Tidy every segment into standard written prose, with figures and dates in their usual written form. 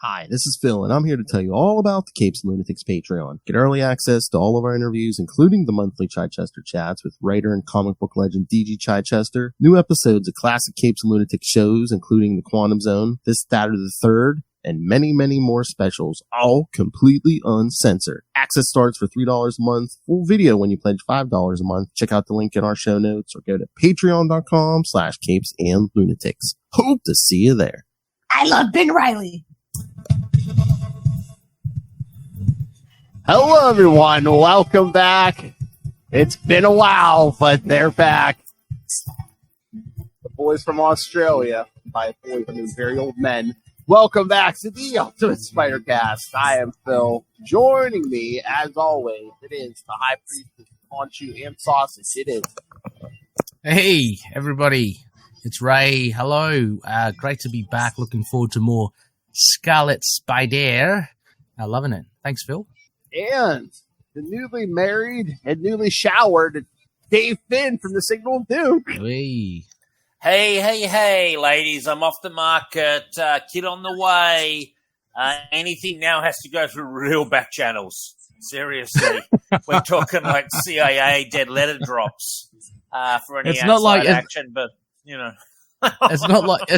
Hi, this is Phil, and I'm here to tell you all about the Capes and Lunatics Patreon. Get early access to all of our interviews, including the monthly Chichester chats with writer and comic book legend DG Chichester, new episodes of classic Capes and Lunatics shows, including The Quantum Zone, This, That, or the Third, and many, many more specials, all completely uncensored. Access starts for $3 a month, full video when you pledge $5 a month. Check out the link in our show notes or go to patreon.com/CapesandLunatics. Hope to see you there. I love Ben Reilly. Hello, everyone. Welcome back. It's been a while, but they're back. The boys from Australia. By boys, I mean very old men. Welcome back to the Ultimate Spider Cast. I am Phil. Joining me, as always, it is the High Priestess, Conchu, and Sausage. It is. Hey, everybody. It's Ray. Hello. Great to be back. Looking forward to more Scarlet Spider. Loving it. Thanks, Phil. And the newly married and newly showered Dave Finn from the Signal of Doom. Hey, ladies. I'm off the market. Kid on the way. Anything now has to go through real back channels. Seriously. We're talking like CIA dead letter drops for any outside action, but, you know. It's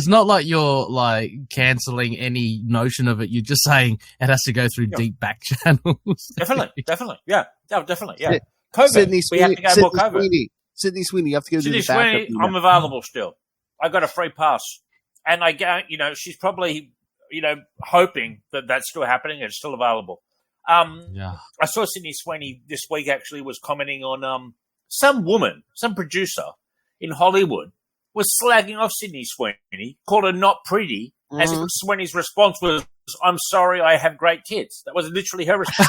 not like you're like cancelling any notion of it. You're just saying it has to go through deep back channels. Definitely. Yeah. COVID. Sydney we have to go more COVID. Sydney Sweeney, you have to go to the backup. I'm available still. I got a free pass. And I go, she's probably, hoping that that's still happening. It's still available. I saw Sydney Sweeney this week actually was commenting on some producer in Hollywood was slagging off Sydney Sweeney, called her not pretty, as if Sweeney's response was, "I'm sorry, I have great tits." That was literally her response.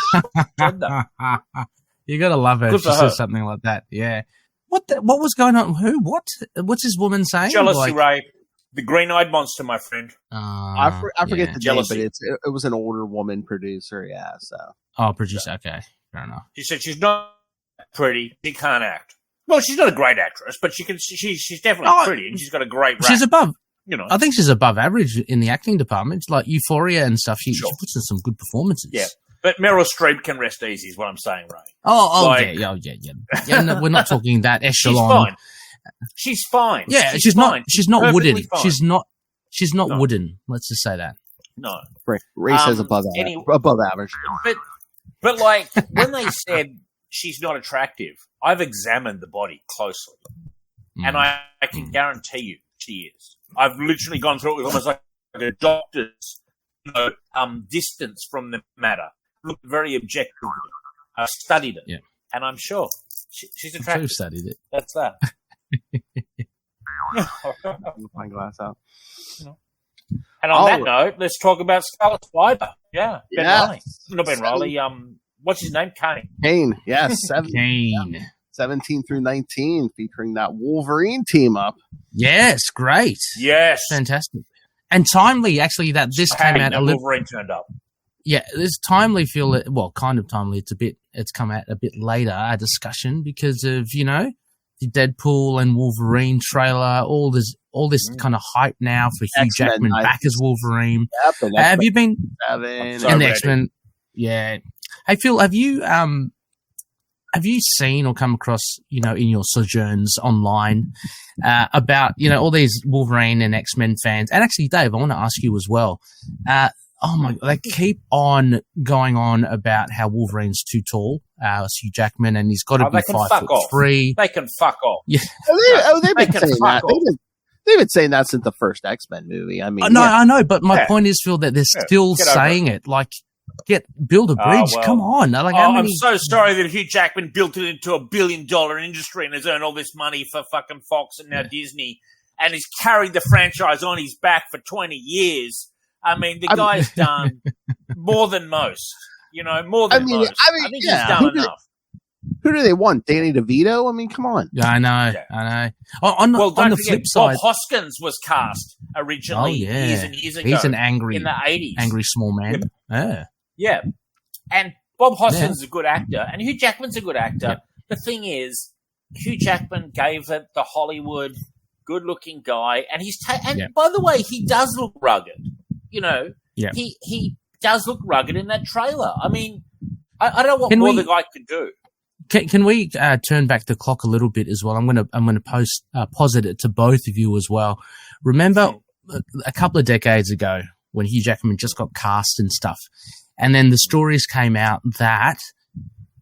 You gotta love her. She says something like that. Yeah. What was going on? What's this woman saying? Jealousy, Ray. The green-eyed monster, my friend. I forget the name, but it was an older woman producer, yeah. So. Oh, producer. Okay, fair enough. She said she's not pretty. She can't act. Well, she's not a great actress, but she's definitely pretty, and she's got a great rap. She's above. I think she's above average in the acting department. It's like Euphoria and stuff. She puts in some good performances. Yeah. But Meryl Streep can rest easy, is what I'm saying, Ray. Yeah. No, we're not talking that echelon. She's fine. Yeah, she's not. She's not wooden. Fine. She's not wooden. Let's just say that. No. Ray says above average. But like when they said she's not attractive, I've examined the body closely, and I can guarantee you she is. I've literally gone through it with almost like a doctor's distance from the matter. Looked very objective. I studied it, and I'm sure she's attractive. I've studied it. That's that. My glass out. And on that note, let's talk about Scarlet Spider. Yeah, Ben Reilly. Not Ben Reilly. What's his name? Kaine. Yes, Kaine. 17 through 19, featuring that Wolverine team up. Yes, great. Yes, fantastic, and timely. Actually, that this came out. Wolverine turned up. Yeah, it's timely. Kind of timely. It's come out a bit later. Our discussion because of the Deadpool and Wolverine trailer. All this kind of hype now for Hugh Jackman back as Wolverine. Yep, have you been in the X-Men? Yeah. Hey Phil, have you seen or come across in your sojourns online about all these Wolverine and X-Men fans? And actually, Dave, I want to ask you as well. Oh my God, they keep on going on about how Wolverine's too tall. Hugh Jackman, and he's got to be 5'3". They can fuck off. Yeah. They've been saying that. They've been saying that since the first X-Men movie. I mean, I know, but my point is, Phil, that they're still saying it. Like, build a bridge. Come on. Like, I'm so sorry that Hugh Jackman built it into $1 billion industry and has earned all this money for fucking Fox and now Disney, and he's carried the franchise on his back for 20 years. I mean, the guy's done more than most. More than most. I think he's done enough. Who do they want? Danny DeVito? I mean, come on. Yeah, I know. On the flip side, Bob Hoskins was cast originally years and years ago. He's an angry in the 80s. Angry small man. Yeah. And Bob Hoskins is a good actor, and Hugh Jackman's a good actor. Yeah. The thing is, Hugh Jackman gave it the Hollywood good-looking guy, and by the way, he does look rugged. Yeah. He does look rugged in that trailer. I mean, I don't know what more the guy could do. Can we turn back the clock a little bit as well? I'm gonna posit it to both of you as well. Remember a couple of decades ago when Hugh Jackman just got cast and stuff, and then the stories came out that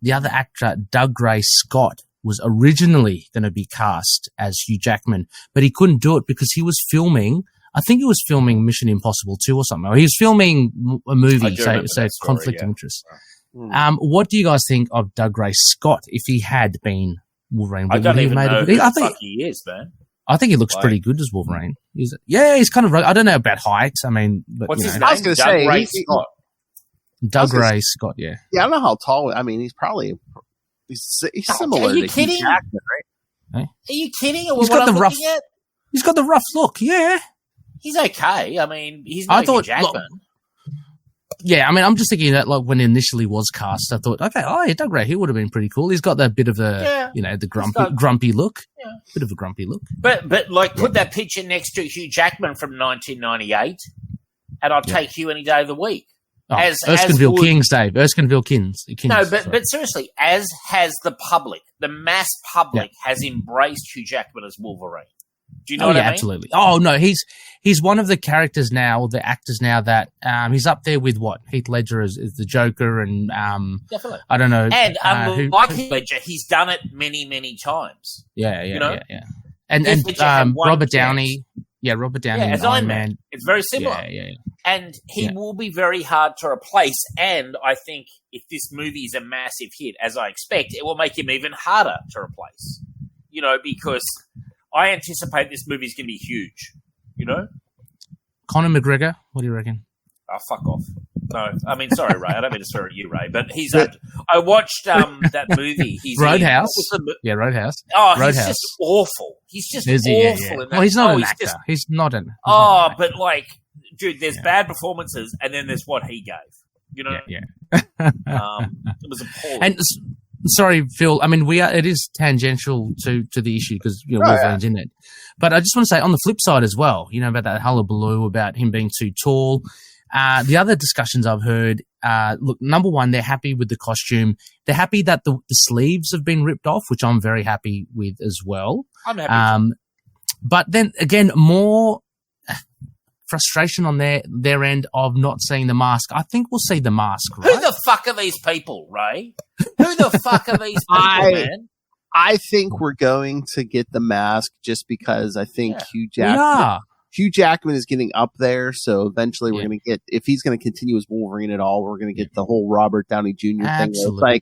the other actor, Doug Gray Scott, was originally going to be cast as Hugh Jackman, but he couldn't do it because he was filming. I think he was filming Mission Impossible 2 or something. Or he was filming a movie, so conflict of interest. What do you guys think of Doug Gray Scott if he had been Wolverine? I don't even know who the fuck he is, man. I think he looks pretty good as Wolverine. He's kind of. I don't know about height. I mean, but, what's his name? I was going to say Gray Scott. Doug Gray Scott. Yeah. Yeah, I don't know how tall. I mean, he's probably he's similar. Are you to kidding? Hugh Jackman, right? Are you kidding? He's got the rough. He's got the rough look. Yeah. He's okay. I mean, he's not Hugh Jackman. Yeah, I mean, I'm just thinking that like when it initially was cast, I thought, okay, Doug Gray, he would have been pretty cool. He's got that bit of the grumpy look. Yeah. Bit of a grumpy look. But put that picture next to Hugh Jackman from 1998, and I'll take Hugh any day of the week. Oh, Erskineville Kings, Dave. Erskineville Kings. No, but seriously, as has the public, the mass public has embraced Hugh Jackman as Wolverine. Do you know what I mean? Absolutely. Oh no, he's one of the characters now, the actors now that he's up there with Heath Ledger is the Joker, and definitely. I don't know. And like Heath Ledger, he's done it many times. Yeah. And Robert Downey. Yeah, Robert Downey as Iron Man. It's very similar. Yeah. And he will be very hard to replace. And I think if this movie is a massive hit, as I expect, it will make him even harder to replace. Because I anticipate this movie is going to be huge. Conor McGregor, what do you reckon? Oh, fuck off. No, I mean, sorry, Ray. I don't mean to swear at you, Ray, but he's. I watched that movie. He's Roadhouse. Roadhouse. Oh, Roadhouse. He's just awful. He's just awful. Yeah. In that. Well, he's not an actor. He's not an. But dude, there's bad performances, and then there's what he gave. Yeah. It was appalling. And sorry, Phil. I mean, it is tangential to the issue because Wolverine's in it. But I just want to say on the flip side as well, about that hullabaloo about him being too tall. The other discussions I've heard, look, number one, they're happy with the costume. They're happy that the sleeves have been ripped off, which I'm very happy with as well. I'm happy. But then again, more frustration on their end of not seeing the mask. I think we'll see the mask, right? Who the fuck are these people, Ray? Who the fuck are these people, man? I think we're going to get the mask just because I think Hugh Jackman is getting up there, so eventually we're going to get, if he's going to continue as Wolverine at all, we're going to get the whole Robert Downey Jr. thing. It's like,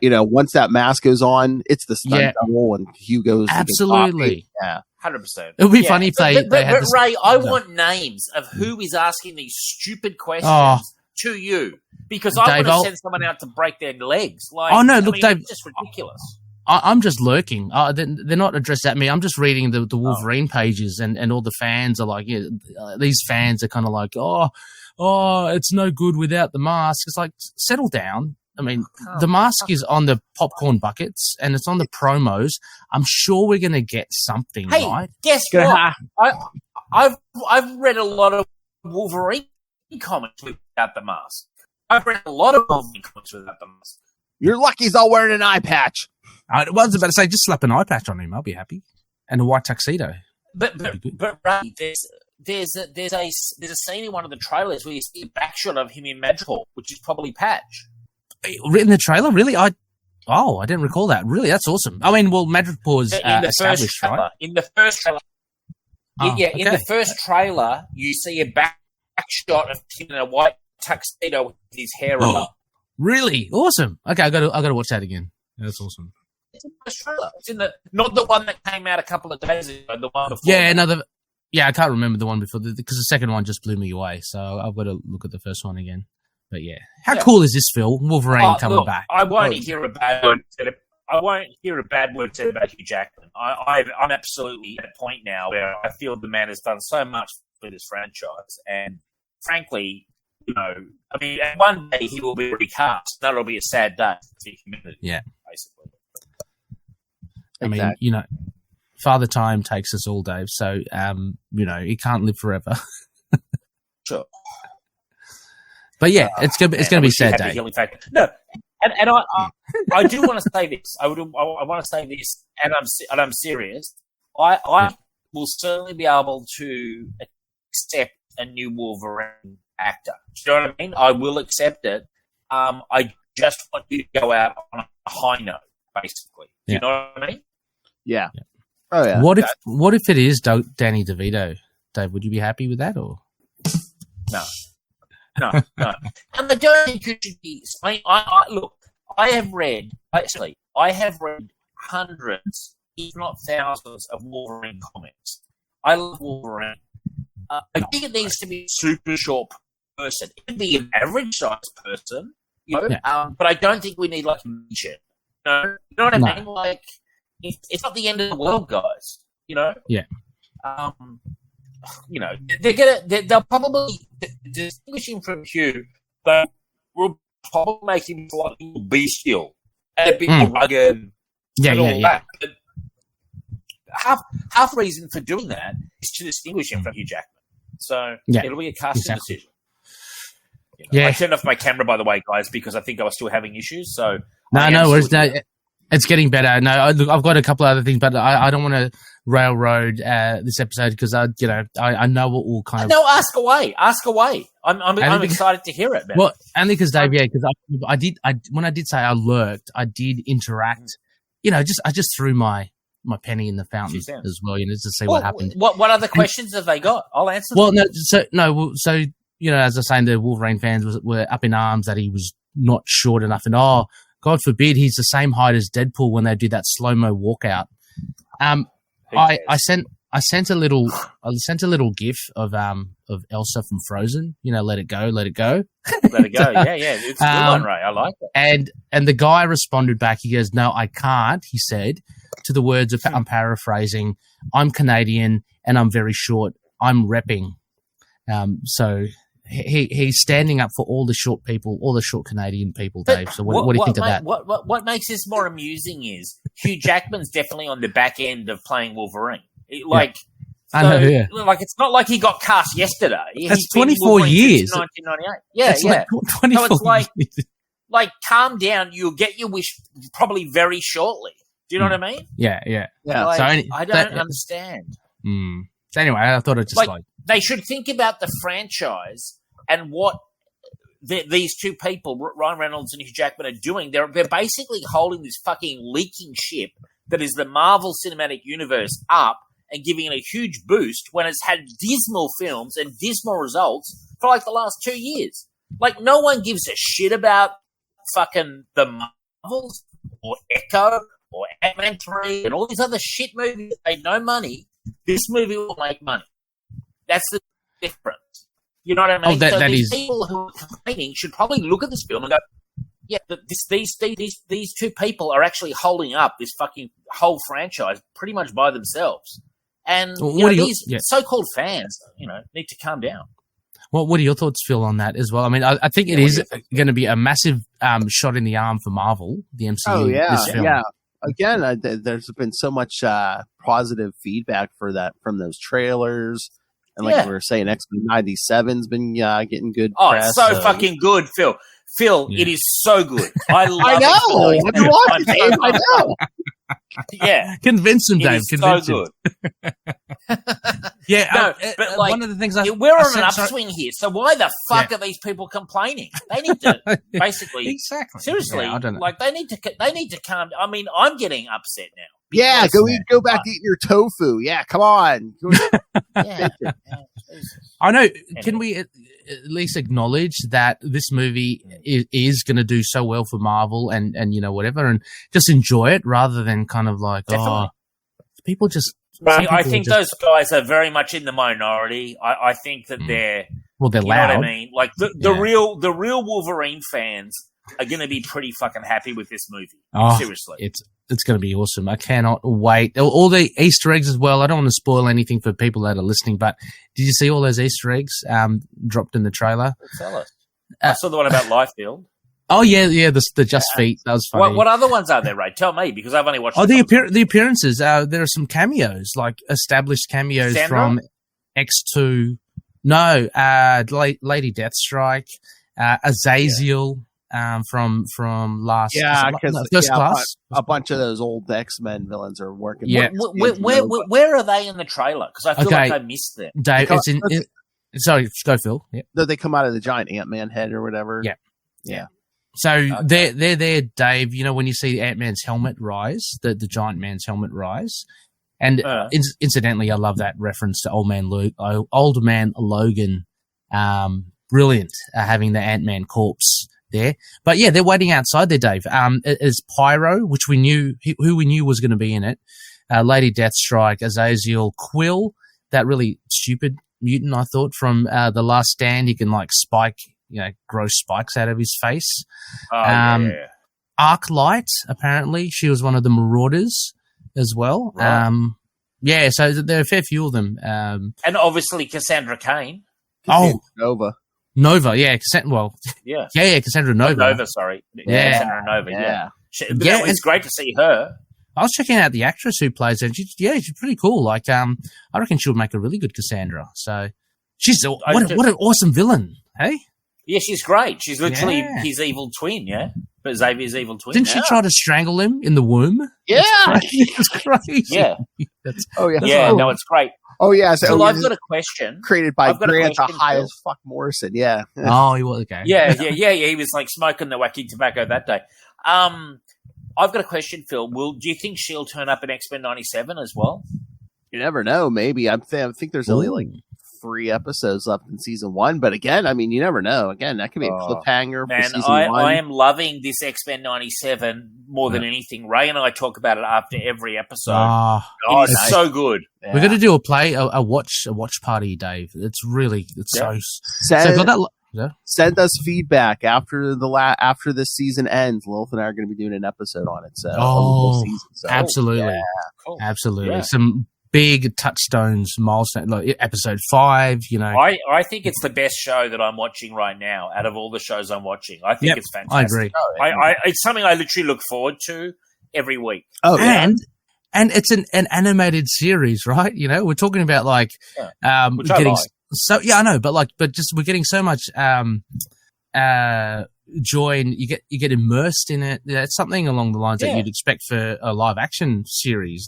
once that mask goes on, it's the stunt double and Hugh goes. Absolutely. Yeah. 100%. It would be funny if they had this. Ray, I want names of who is asking these stupid questions to you, because I want to send someone out to break their legs. Dave, it's just ridiculous. I'm just lurking. They're not addressed at me. I'm just reading the Wolverine pages, and all the fans are like, these fans are kind of like, it's no good without the mask. It's like, settle down. I mean, the mask is on the popcorn buckets and it's on the promos. I'm sure we're going to get something, right? Guess what? I've read a lot of Wolverine comics without the mask. I've read a lot of Wolverine comics without the mask. You're lucky he's all wearing an eye patch. I was about to say, just slap an eye patch on him. I'll be happy. And a white tuxedo. But Ray, there's a scene in one of the trailers where you see a back shot of him in Madripoor, which is probably Patch. In the trailer, really? I didn't recall that. Really, that's awesome. I mean, well, Madripoor's established, right? In the first trailer, in the first trailer, you see a back shot of him in a white tuxedo with his hair up. Really awesome. Okay, I got to watch that again. That's awesome. It's in the first trailer. It's in not the one that came out a couple of days ago. The one before. Yeah, I can't remember the one before because the second one just blew me away. So I've got to look at the first one again. But how cool is this, Phil? Wolverine coming back. I won't hear a bad word said. I won't hear a bad word said about Hugh Jackman. I'm absolutely at a point now where I feel the man has done so much for this franchise, and frankly, one day he will be recast. That'll be a sad day for the community. Yeah, basically. I mean, Father Time takes us all, Dave. So, he can't live forever. Sure. But yeah, it's gonna be a sad day. No, and I do want to say this. I want to say this, and I'm serious. I will certainly be able to accept a new Wolverine actor. Do you know what I mean? I will accept it. I just want you to go out on a high note, basically. Do you know what I mean? Yeah. Oh yeah. What if it is Danny DeVito? Dave, would you be happy with that or? No. And I don't think you should be. Look, I have read hundreds, if not thousands, of Wolverine comics. I love Wolverine. I think it needs to be a super short person. It can be an average sized person, but I don't think we need like a midget. You know what I mean? Like, it's not the end of the world, guys. Yeah. They'll probably distinguish him from Hugh, but we'll probably make him slightly more bestial and a bit more rugged. That. But half reason for doing that is to distinguish him from Hugh Jackman. So it'll be a casting decision. I turned off my camera, by the way, guys, because I think I was still having issues. So no worries. No, it's getting better. No, I've got a couple of other things, but I don't want to railroad this episode because I know what will kind of. No, ask away. I'm excited to hear it, man. Well, only because Dave, because when I did say I lurked, I did interact. I just threw my penny in the fountain as well, just to see what happened. What other questions have they got? I'll answer. Well, them. As I was saying, the Wolverine fans were up in arms that he was not short enough, and God forbid he's the same height as Deadpool when they do that slow-mo walkout. I sent a little gif of Elsa from Frozen. Let it go, let it go. Let it go. Yeah. It's a good one, Ray. I like it. And the guy responded back. He goes, "No, I can't." He said, to the words of, I'm paraphrasing, "I'm Canadian and I'm very short. I'm repping." So he's standing up for all the short people, all the short Canadian people, Dave. So what do you think of that? What makes this more amusing is Hugh Jackman's definitely on the back end of playing Wolverine. Like it's not like he got cast yesterday. That's 24 years. 1998. Yeah. 24 so it's like calm down. You'll get your wish probably very shortly. Do you know what I mean? Yeah. I don't understand. So anyway, I thought it just they should think about the franchise and what these two people, Ryan Reynolds and Hugh Jackman, are doing. They're basically holding this fucking leaking ship that is the Marvel Cinematic Universe up and giving it a huge boost when it's had dismal films and dismal results for like the last 2 years. Like, no one gives a shit about fucking the Marvels or Echo or Ant-Man 3 and all these other shit movies that made no money. This movie will make money. That's the difference. You know what I mean? These people who are complaining should probably look at this film and go, yeah, these two people are actually holding up this fucking whole franchise pretty much by themselves. And these so-called fans, need to calm down. Well, what are your thoughts, Phil, on that as well? I mean, I think it is going to be a massive shot in the arm for Marvel, the MCU. Oh, yeah. This film. Yeah. Again, there's been so much positive feedback for that from those trailers. And like we were saying, X-Men 97's been getting good press. It's so fucking good, Phil. It is so good. I love I know. it. What do you want, Dave? I know. Yeah. Convince him, Dave. Convince him. Yeah. But one of the things we're on an upswing here. So why the fuck are these people complaining? They need to basically seriously. Yeah, I don't know. Like they need to calm. I mean, I'm getting upset now. Yeah, go back eating your tofu. Yeah, come on. I know. Can we at least acknowledge that this movie is going to do so well for Marvel and whatever, and just enjoy it rather than kind of like, people just. I think those guys are very much in the minority. I think that they're loud. You know what I mean? Like the real Wolverine fans are going to be pretty fucking happy with this movie. Seriously, it's going to be awesome. I cannot wait. All the Easter eggs as well. I don't want to spoil anything for people that are listening, but did you see all those Easter eggs dropped in the trailer? Tell us. I saw the one about Liefeld. Oh yeah, the Just Feet. That was funny. What other ones are there, Ray? Tell me, because I've only watched. The appearances. There are some cameos, like established cameos from X2. No, Lady Deathstrike. Azazel from last first class. A bunch of those old X-Men villains are working. Yeah. Where are they in the trailer? Because I feel like I missed them. Dave, sorry, go Phil. Yeah. They come out of the giant Ant-Man head or whatever. Yeah. So they're there, Dave. You know, when you see Ant-Man's helmet rise, the giant man's helmet rise, and incidentally, I love that reference to Old Man Logan. Brilliant having the Ant-Man corpse there. But yeah, they're waiting outside there, Dave. Is Pyro, which we knew who we knew was going to be in it, Lady Deathstrike, Azazel, Quill, that really stupid mutant I thought from The Last Stand. He can like grow spikes out of his face. Arclight, apparently, she was one of the Marauders as well. Right. So there are a fair few of them. And obviously Cassandra Caine. Nova, yeah. Cassandra Nova. Nova, sorry. Yeah. Cassandra Nova, yeah. It's great to see her. I was checking out the actress who plays her. She's pretty cool. Like, I reckon she would make a really good Cassandra. So, what an awesome villain, hey? Yeah, she's great. She's literally his evil twin, yeah? But Xavier's evil twin. Didn't she try to strangle him in the womb? Yeah. It's crazy. Yeah. No, it's great. Oh, yeah. So I've got a question. Created by Grant the High as Fuck Morrison, yeah. Oh, he was, okay. Yeah. He was like smoking the wacky tobacco that day. I've got a question, Phil. Do you think she'll turn up in X-Men 97 as well? You never know. Maybe. I think there's only like 3 episodes left in season 1, but again, I mean, you never know. Again, that could be a cliffhanger for season 1. I am loving this X-Men 97 more than anything. Ray and I talk about it after every episode. It's so good. Yeah. We're going to do a watch party, Dave. It's so. Send us feedback after this season ends. Lilith and I are going to be doing an episode on it. So, absolutely, cool. Absolutely, some big touchstones, milestone, like episode 5. You know, I think it's the best show that I'm watching right now out of all the shows I'm watching. I think it's fantastic. I agree. It's something I literally look forward to every week. Oh, and it's an animated series, right? You know, we're talking about like which I like. So I know, but we're getting so much joy, and you get immersed in it. It's something along the lines that you'd expect for a live action series.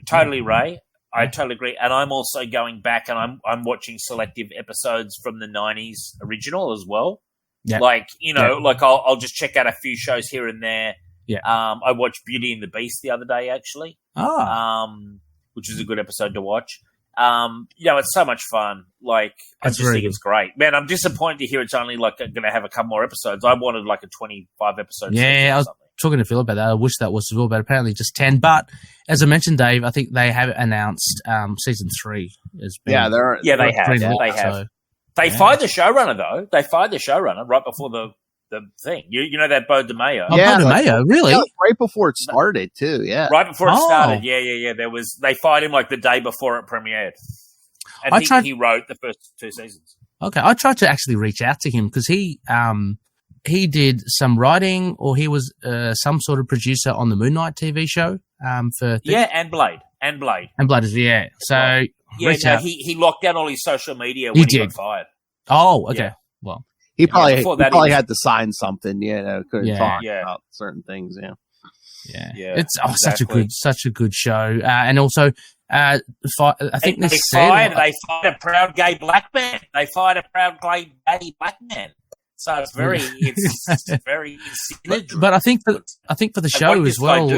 Totally, Ray. I totally agree. And I'm also going back and I'm watching selective episodes from the 90s original as well. Yeah. Like, like I'll just check out a few shows here and there. Yeah. I watched Beauty and the Beast the other day, actually. Which is a good episode to watch. It's so much fun. Like, I just think it's great. Man, I'm disappointed to hear it's only like going to have a couple more episodes. I wanted like a 25 episode. Yeah, I was talking to Phil about that. I wish that was as well, but apparently just 10. But as I mentioned, Dave, I think they have announced season 3 as being. They have. They fired the showrunner though. They fired the showrunner right before the thing. You know that Bo DeMayo. Bo DeMayo, really? Yeah, right before it started too. Yeah, right before it started. Yeah. They fired him like the day before it premiered. And he wrote the first 2 seasons. Okay, I tried to actually reach out to him because he did some writing, or he was some sort of producer on the Moon Knight TV show. And Blade. Yeah. So he locked down all his social media when he got fired. Oh, okay. Yeah. Well. He probably had to sign something, couldn't talk about certain things, Yeah. It's such a good show, and also I think they fired a proud gay black man. They fired a proud gay black man. So it's very but I think for the show as well.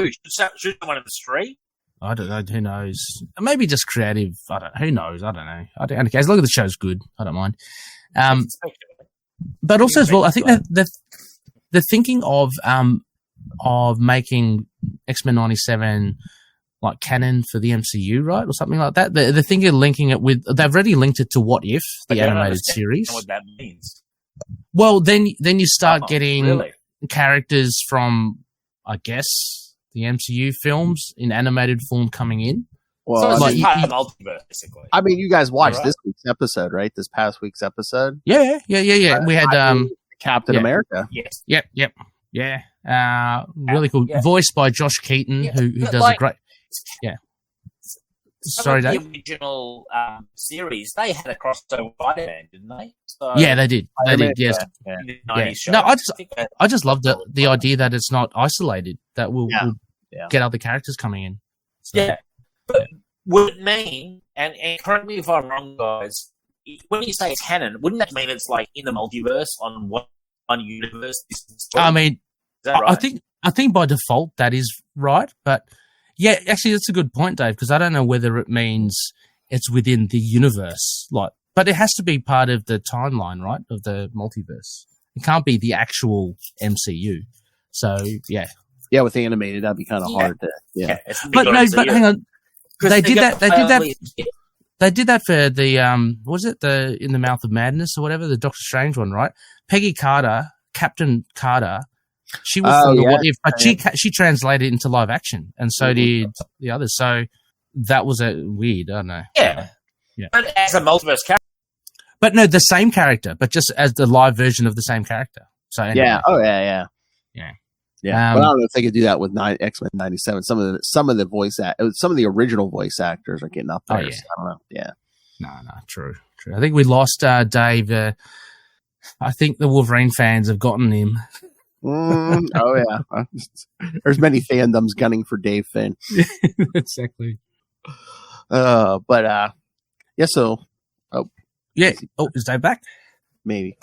Shoot someone in the street. I don't know. Who knows? Maybe just creative. Who knows? I don't know. As long as the show's good, I don't mind. But also as well, I think that they're thinking of making X-Men 97 like canon for the MCU, right, or something like that. They're thinking of linking it with. They've already linked it to What If, the animated series. What that means? Well, then you start getting characters from, I guess, the MCU films in animated form coming in. Well, so it's part of the multiverse, basically. I mean, you guys watched this week's episode, right? This past week's episode. Yeah. We had Captain America. Yes. Yep. Yeah. Really cool. Yeah. Voiced by Josh Keaton, who does a great. Yeah. Sorry, the Dave. original series, they had a crossover with Spider-Man, didn't they? So, Yeah, they did. They did. Yes. in the Yeah. 90s show. No, think that- I just love the idea that it's not isolated. That we'll Yeah. get other characters coming in. So, Yeah, but would it mean? And correct me if I'm wrong, guys. When you say it's canon, wouldn't that mean it's like in the multiverse on one universe? I mean, Is that right? I think by default that is right, but yeah, actually that's a good point, Dave, because I don't know whether it means it's within the universe, but it has to be part of the timeline, right, of the multiverse. It can't be the actual MCU. So yeah, with animated, that'd be kind of hard to. Yeah, but hang on, they did that. They did that for the was it the In the Mouth of Madness or whatever, the Doctor Strange one, right? Peggy Carter, Captain Carter. She was from the What If, but she translated it into live action, and so did the others. So that was weird. I don't know. Yeah. But as a multiverse character. But no, the same character, but just as the live version of the same character. So anyway. yeah. Oh yeah. Well, I don't know if they could do that with X-Men '97. Some of the some of the original voice actors are getting up there. Oh, yeah. So I don't know. Yeah. No, true. I think we lost Dave. I think the Wolverine fans have gotten him. Oh yeah. There's many fandoms gunning for Dave Finn. Exactly. But yeah. So. Oh. Yeah. Oh, is Dave back? Maybe.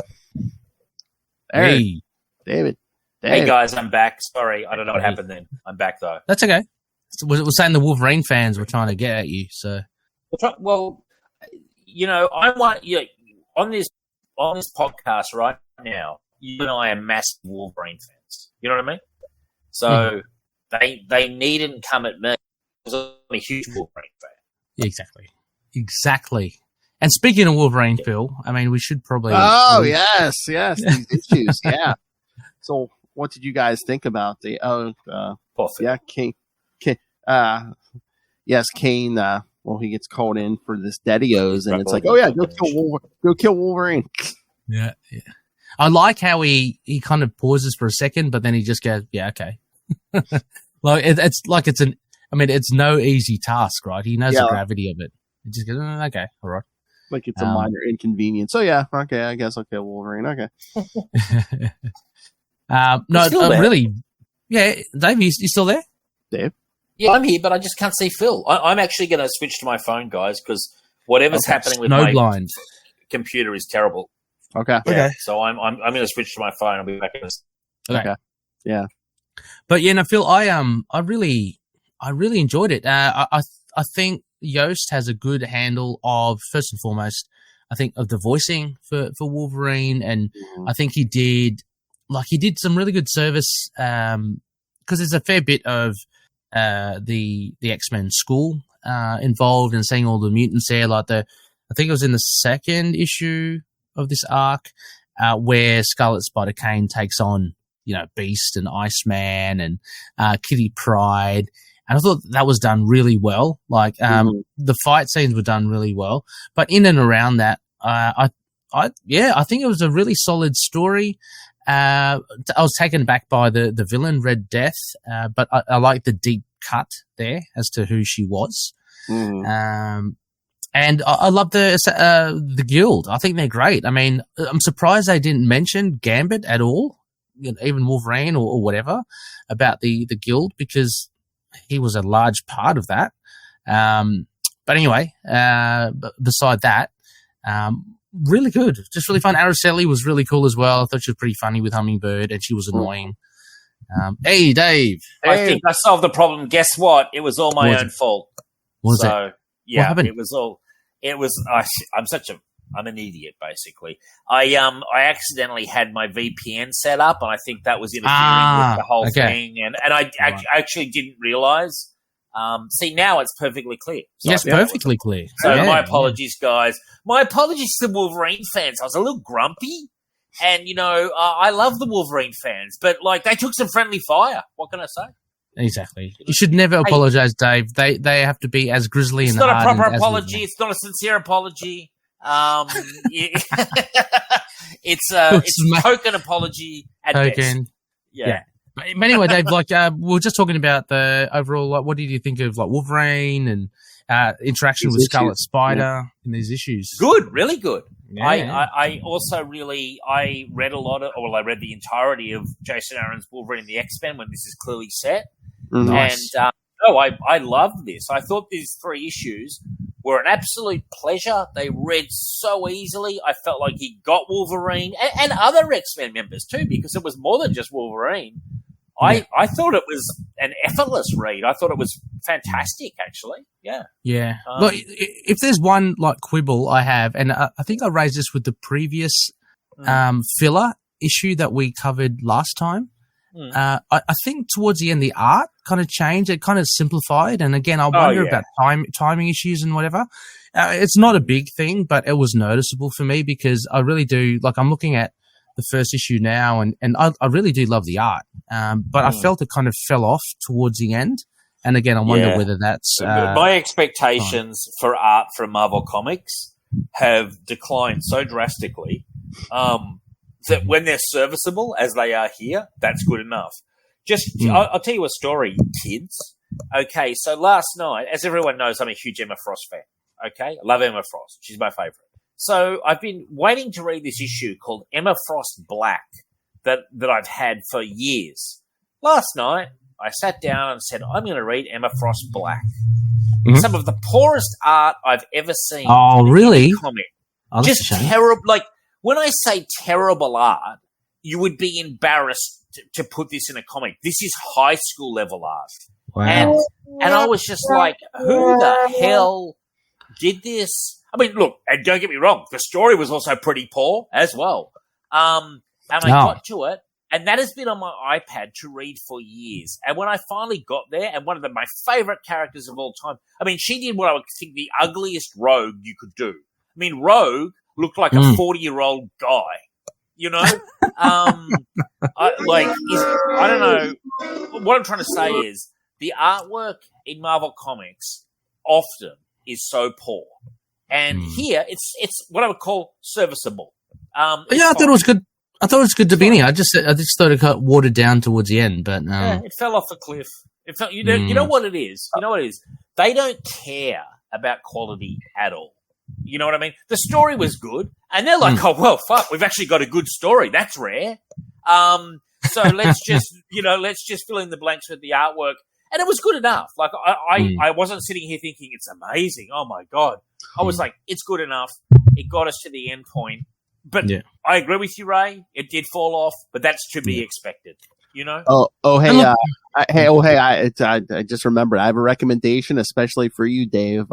Hey, David. Hey guys, I'm back. Sorry, I don't know what happened then. I'm back though. That's okay. We're saying the Wolverine fans were trying to get at you. So, well, I want on this podcast right now. You and I are massive Wolverine fans. You know what I mean? So they needn't come at me because I'm a huge Wolverine fan. Yeah, exactly. And speaking of Wolverine, Phil, I mean, we should probably. Oh yes, these issues, yeah. So, what did you guys think about the? Kaine. Yes, Kaine. Well, he gets called in for this Dedios, and it's like, oh yeah, go kill Wolverine. Yeah. I like how he kind of pauses for a second, but then he just goes, yeah, okay. It's no easy task, right? He knows the gravity of it. He just goes, okay, all right. Like it's a minor inconvenience. So yeah, okay, I guess I'll kill Wolverine. Okay. Really. Yeah, Dave, you still there? Dave? Yeah, I'm here, but I just can't see Phil. I'm actually going to switch to my phone, guys, because whatever's happening with my computer is terrible. Okay. So I'm going to switch to my phone. I'll be back in a second. Okay. Yeah. But Phil, I really enjoyed it. I think Yost has a good handle of, first and foremost, I think of the voicing for Wolverine, and I think he did some really good service because there's a fair bit of the X-Men school involved in seeing all the mutants there. I think it was in the second issue of this arc where Scarlet Spider Kaine takes on Beast and Iceman and Kitty Pryde. And I thought that was done really well. The fight scenes were done really well, but in and around that, I think it was a really solid story. I was taken back by the villain Red Death, but I like the deep cut there as to who she was. And I love the guild. I think they're great. I mean, I'm surprised they didn't mention Gambit at all, even Wolverine or whatever about the guild, because he was a large part of that. But anyway, beside that, really good. Just really fun. Araceli was really cool as well. I thought she was pretty funny with Hummingbird, and she was annoying. Hey, Dave. I think I solved the problem. Guess what? It was all my own fault. What was it? Yeah, what happened? I'm an idiot, basically. I accidentally had my VPN set up, and I think that was interfering with the whole thing. And I actually didn't realize. See, now it's perfectly clear. So yes, perfectly clear. So my apologies, guys. My apologies to Wolverine fans. I was a little grumpy. And, I love the Wolverine fans. But, they took some friendly fire. What can I say? Exactly. You should never apologize, Dave. They have to be as grizzly and hard. It's not a proper apology. It's not a sincere apology. It's a token apology at best. Yeah. But anyway, Dave, we were just talking about the overall. What did you think of Wolverine and interaction with Scarlet Spider in these issues. Good, really good. Yeah. I also I read I read the entirety of Jason Aaron's Wolverine and the X-Men when this is clearly set. Nice. And I loved this. I thought these 3 issues were an absolute pleasure. They read so easily. I felt like he got Wolverine and other X-Men members too, because it was more than just Wolverine. I thought it was an effortless read. I thought it was fantastic, actually. Yeah. Yeah. Look, if there's one quibble I have, and I think I raised this with the previous filler issue that we covered last time. I think towards the end the art kind of changed. It kind of simplified, and again I wonder about timing issues and whatever. It's not a big thing, but it was noticeable for me because I really do I'm looking at the first issue now, and I really do love the art, but I felt it kind of fell off towards the end. And again, I wonder whether that's my expectations for art from Marvel Comics have declined so drastically. That when they're serviceable, as they are here, that's good enough. I'll tell you a story, kids. Okay, so last night, as everyone knows, I'm a huge Emma Frost fan. Okay, I love Emma Frost. She's my favorite. So I've been waiting to read this issue called Emma Frost Black that I've had for years. Last night, I sat down and said, I'm going to read Emma Frost Black. Some of the poorest art I've ever seen. Oh, really? Comic. Oh, just terrible. When I say terrible art, you would be embarrassed to put this in a comic. This is high school level art. Wow. And I was just like, who the hell did this? I mean, look, and don't get me wrong, the story was also pretty poor as well. And I got to it, and that has been on my iPad to read for years. And when I finally got there, and one of my favorite characters of all time, I mean, she did what I would think the ugliest Rogue you could do. I mean, Rogue looked like a 40-year-old guy, you know? I don't know. What I'm trying to say is the artwork in Marvel Comics often is so poor. And here, it's what I would call serviceable. I thought it was good. I thought it was good to be in. I just thought it got watered down towards the end, but it fell off a cliff. It fell, you know what it is? You know what it is? They don't care about quality at all. You know what I mean? The story was good, and they're like, "Oh well, fuck, we've actually got a good story. That's rare." So let's just fill in the blanks with the artwork, and it was good enough. Like I wasn't sitting here thinking it's amazing. Oh my god, I was like, it's good enough. It got us to the end point, but I agree with you, Ray. It did fall off, but that's to be expected. You know? I just remembered. I have a recommendation, especially for you, Dave.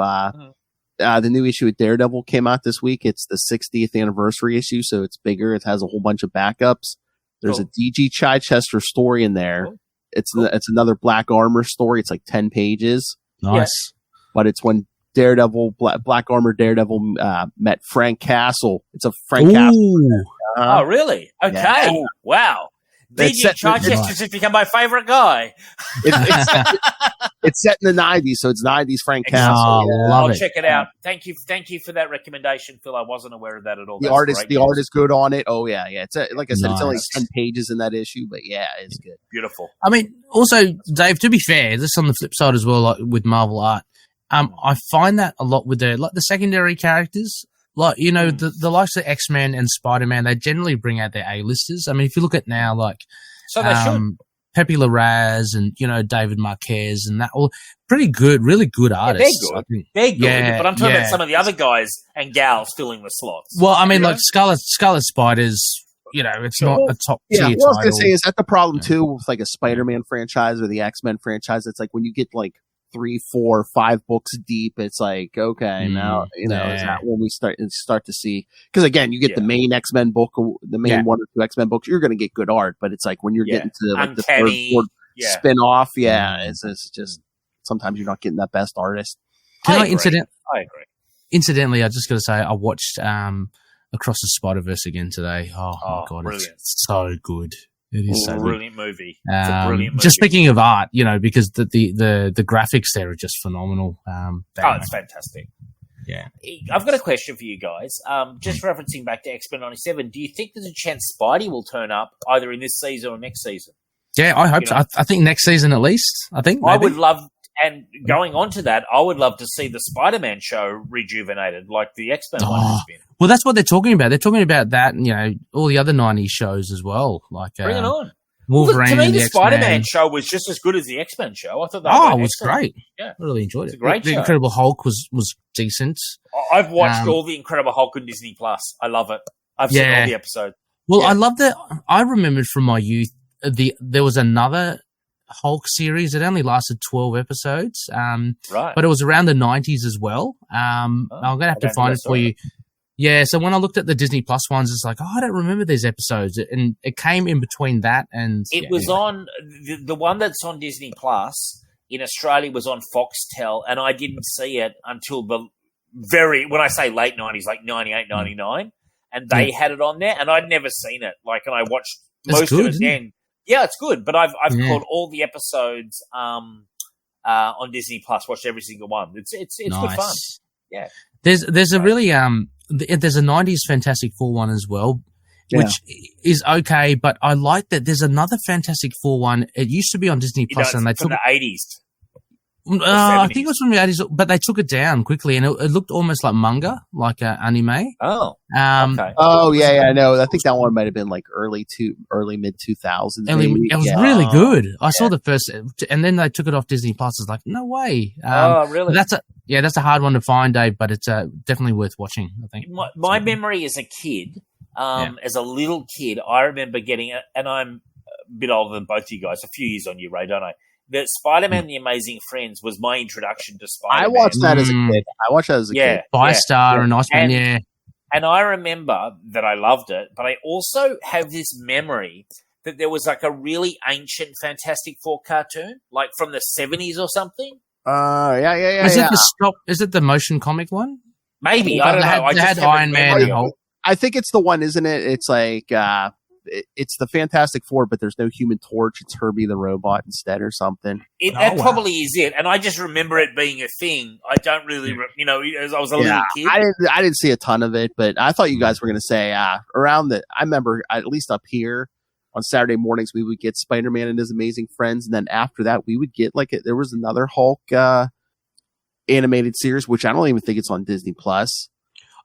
The new issue of Daredevil came out this week. It's the 60th anniversary issue, so it's bigger. It has a whole bunch of backups. There's a D.G. Chichester story in there. It's another Black Armor story. It's like 10 pages. Nice. But it's when Daredevil, Black Armor Daredevil met Frank Castle. It's a Frank Castle. Oh, really? Okay. Yeah. Wow. D.G. Chichester's just become my favorite guy. It's set in the 90s, so it's 90s Frank Castle. I'll check it out. Thank you for that recommendation, Phil. I wasn't aware of that at all. The art is good on it. Oh yeah. It's like I said, it's only 10 pages in that issue, but yeah, it's good. Beautiful. I mean, also, Dave, to be fair, this is on the flip side as well, like with Marvel art. I find that a lot with the secondary characters. Like, you know, the likes of X-Men and Spider-Man, they generally bring out their A-listers. I mean, if you look at now, like, so they should. Pepe Larraz and, you know, David Marquez and that, all pretty good, really good artists. They're good. But I'm talking about some of the other guys and gals filling the slots. Well, I mean, like Scarlet Spider's, you know, it's not a top tier title. What I was going to say is that the problem too with like a Spider-Man franchise or the X-Men franchise. It's like when you get like 3, 4, 5 books deep, it's like, okay, now, you know, is that when we start to see, because again, you get the main X-Men book, the main 1 or 2 X-Men books, you're going to get good art, but it's like when you're getting to like the 3rd, 4th spin-off, it's just, sometimes you're not getting that best artist. I agree. Incidentally, I just got to say, I watched Across the Spider-Verse again today. Oh my God, brilliant. It's so good. It is so brilliant movie. It's a brilliant movie. Just speaking of art, you know, because the graphics there are just phenomenal. It's fantastic. Yeah. I've got a question for you guys. Just referencing back to X-Men 97, do you think there's a chance Spidey will turn up either in this season or next season? Yeah, I hope so. I think next season at least. I think maybe. I would love, And going on to that, I would love to see the Spider-Man show rejuvenated, like the X-Men one has been. Well, that's what they're talking about. They're talking about that, and all the other '90s shows as well. Like bring it on. Wolverine. To me, and the X-Men. Spider-Man show was just as good as the X-Men show. I thought that it was excellent. great. Yeah, I really enjoyed it. It's a great The show. Incredible Hulk was decent. I've watched all the Incredible Hulk on Disney Plus. I love it. I've seen all the episodes. Well, I love that. I remembered from my youth there was another Hulk series. It only lasted 12 episodes. Right. But it was around the 90s as well. I'm going to have to find it for you. Yeah, so when I looked at the Disney Plus ones, it's like, I don't remember these episodes. And it came in between that and... It was on... The one that's on Disney Plus in Australia was on Foxtel, and I didn't see it until the when I say late 90s, like 98, 99, and they had it on there, and I'd never seen it. And I watched most of it then. Yeah, it's good, but I've caught all the episodes on Disney Plus, watched every single one. It's nice. Good fun. Yeah. There's a really... there's a 90s Fantastic Four one as well, which is okay, but I like that there's another Fantastic Four one. It used to be on Disney Plus, and they took the 80s. I think it was from the 80s, but they took it down quickly, and it looked almost like manga, like anime. Oh, okay. Oh yeah, I know. I think that one might have been like early mid 2000s. It was really good. I saw the first, and then they took it off Disney Plus. It's like, no way. Really? That's a hard one to find, Dave, but it's definitely worth watching, I think. My memory as a kid, as a little kid, I remember getting it, and I'm a bit older than both of you guys, a few years on you, Ray, don't I? That Spider-Man: The Amazing Friends was my introduction to Spider-Man. I watched that as a kid. Firestar and Iceman, And I remember that I loved it, but I also have this memory that there was like a really ancient Fantastic Four cartoon, like from the 70s or something. Is it the motion comic one? Maybe. I don't know. They had Iron Man and Hulk. I think it's the one, isn't it? It's like... it's the Fantastic Four, but there's no Human Torch. It's Herbie the Robot instead or something. That probably is it. And I just remember it being a thing. I don't really, as I was a little kid. I didn't see a ton of it, but I thought you guys were going to say I remember at least up here on Saturday mornings, we would get Spider-Man and His Amazing Friends. And then after that, we would get there was another Hulk animated series, which I don't even think it's on Disney Plus.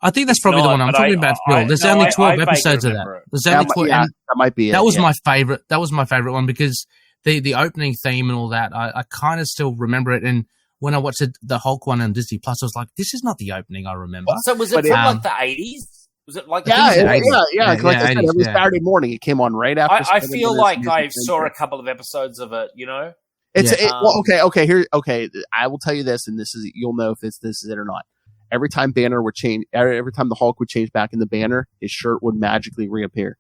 I think that's probably the one I'm talking about, Phil. There's only 12 episodes of that. There's only 12. That might be it. That was my favorite. That was my favorite one because the opening theme and all that, I kind of still remember it. And when I watched the Hulk one on Disney Plus, I was like, this is not the opening I remember. So was it from like the 80s? Was it like yeah? Like I said, every Saturday morning it came on right after. I feel like I saw a couple of episodes of it. Okay. I will tell you this, and this is you'll know if this is it or not. Every time Banner would change, every time the Hulk would change back in the Banner, his shirt would magically reappear.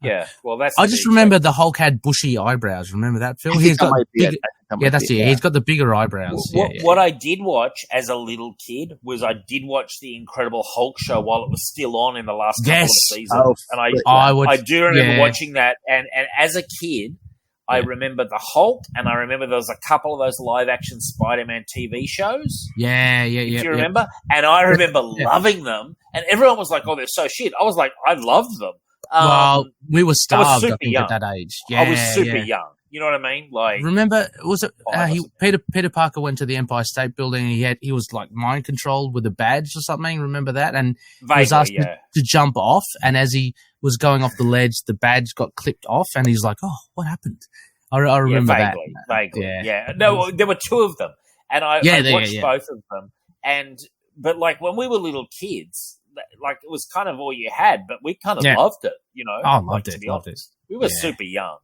Yeah, well, that's. I just remember the Hulk had bushy eyebrows. Remember that, Phil? He's got that's it. He's got the bigger eyebrows. What I did watch as a little kid was I did watch the Incredible Hulk show while it was still on in the last couple of seasons, and I do remember watching that. And as a kid, I remember the Hulk, and I remember there was a couple of those live-action Spider-Man TV shows. Yeah. Do you remember? And I remember loving them, and everyone was like, "Oh, they're so shit." I was like, I loved them. Well, we were starved, I think, young. at that age. Yeah, I was super young. You know what I mean? Like, remember, was it Peter Parker went to the Empire State Building, and he was like mind controlled with a badge or something. Remember that? And he was asked to jump off, and as he was going off the ledge, the badge got clipped off, and he's like, "Oh, what happened?" I remember vaguely. Yeah. No, there were two of them, and I watched both of them. But like when we were little kids, like it was kind of all you had, but we kind of loved it. I loved it. To be honest, we were super young.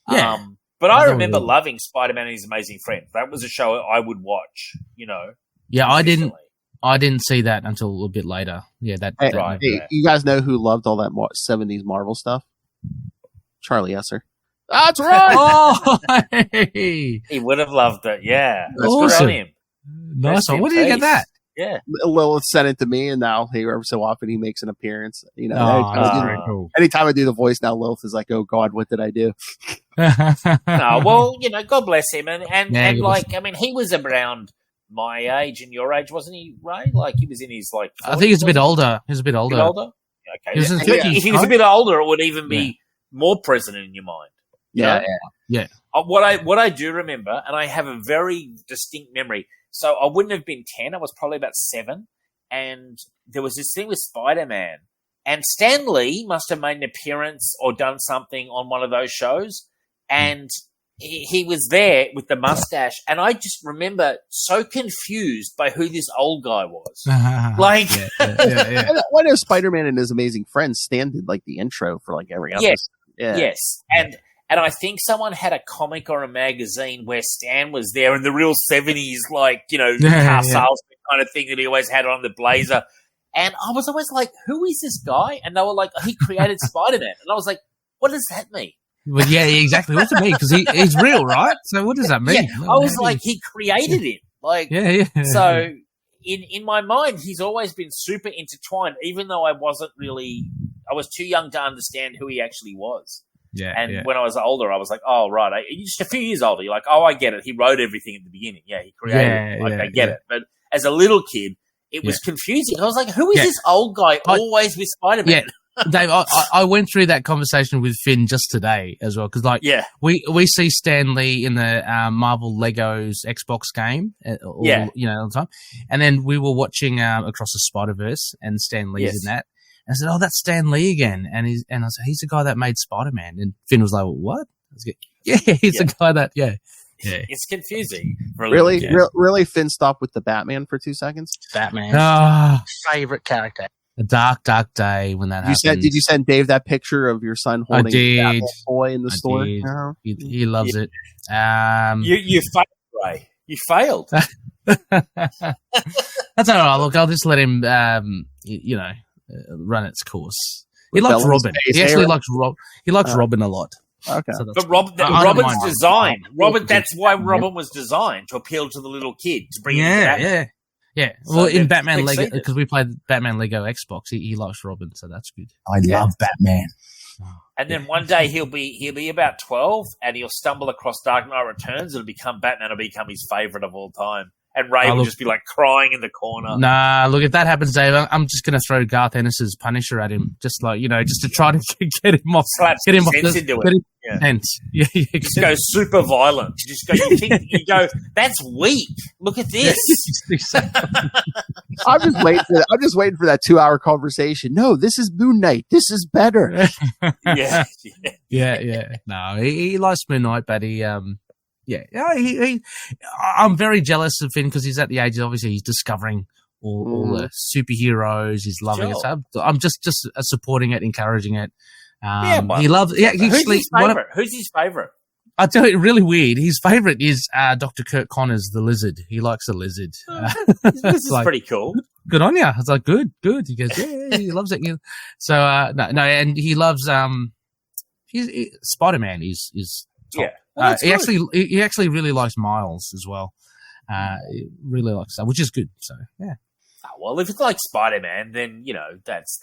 Yeah. But I remember loving Spider-Man and His Amazing Friends. That was a show I would watch. Yeah, I didn't see that until a bit later. Yeah, you guys know who loved all that 70s Marvel stuff? Charlie Esser. That's right. He would have loved it. Yeah, that's awesome. Him. Nice one. Where did you get that? Yeah, Lilith sent it to me, and now every so often he makes an appearance. Cool. Anytime I do the voice now, Lilith is like, "Oh God, what did I do?" No, well, God bless him, and like, I mean, he was around my age and your age, wasn't he, Ray? Like, he was in his 40s, I think he's a bit older. He's a bit older. Okay, he was in 50s, if he was a bit older, it would even be more present in your mind. Yeah. what I do remember, and I have a very distinct memory. So I wouldn't have been 10. I was probably about 7. And there was this thing with Spider-Man. And Stan Lee must have made an appearance or done something on one of those shows. And he was there with the mustache. And I just remember so confused by who this old guy was. Like, yeah. Why does Spider-Man and his amazing friends Stan did like the intro for like every episode? Yes. And I think someone had a comic or a magazine where Stan was there in the real 70s, like, car salesman kind of thing that he always had on the blazer. And I was always like, who is this guy? And they were like, he created Spider-Man. And I was like, what does that mean? Well, yeah, exactly. What's it mean? Because he's real, right? So what does that mean? Yeah, I was like, he created it. Like, So in my mind, he's always been super intertwined, even though I was too young to understand who he actually was. Yeah. And when I was older, I was like, oh, right. Just a few years older, you're like, oh, I get it. He wrote everything at the begining. Yeah, he created it. I get it. But as a little kid, it was confusing. I was like, who is this old guy always with Spider-Man? Yeah. Dave, I went through that conversation with Finn just today as well. Because, we see Stan Lee in the Marvel Legos Xbox game all the time. And then we were watching Across the Spider-Verse, and Stan Lee's in that. And I said, oh, that's Stan Lee again. And I said, he's the guy that made Spider-Man. And Finn was like, what? I was like, he's the guy that, Yeah. It's confusing. Really, Finn stopped with the Batman for 2 seconds? Batman. Favorite character. A dark, dark day when that happened. Did you send Dave that picture of your son holding the Batman toy in the store? Did. He loves it. You failed, Ray. You failed. That's all right. Look, I'll just let him, run its course. He likes Robin. He actually likes Robin. He likes Robin a lot. Okay. So but Robin's design. That's why Robin was designed, to appeal to the little kid, to bring him Yeah. So well, in Batman Lego, because we played Batman Lego Xbox, he likes Robin, so that's good. I love Batman. And then one day he'll be about 12, and he'll stumble across Dark Knight Returns. It'll become Batman. Will become his favorite of all time. And Ray will just be like crying in the corner. Nah, look, if that happens, Dave, I'm just going to throw Garth Ennis's Punisher at him, just to try to get him off. Get him off. Just go super violent. You go, that's weak. Look at this. I'm just waiting for that 2-hour conversation. No, this is Moon Knight. This is better. Yeah. No, he likes Moon Knight, but he I'm very jealous of Finn because he's at the age, obviously, he's discovering all the superheroes. He's loving it. So I'm just supporting it, encouraging it. He loves. Yeah, who's his favorite? Who's his favorite? I'll tell you, really weird. His favorite is Dr. Kurt Connors, the lizard. He likes the lizard. This is pretty cool. Good on you. I was like, good. He goes, yeah, he loves it. So no, and he loves Spider-Man is top. Yeah. Well, he actually really likes Miles as well. He really likes that, which is good. So yeah. Oh, well, if it's like Spider-Man, then that's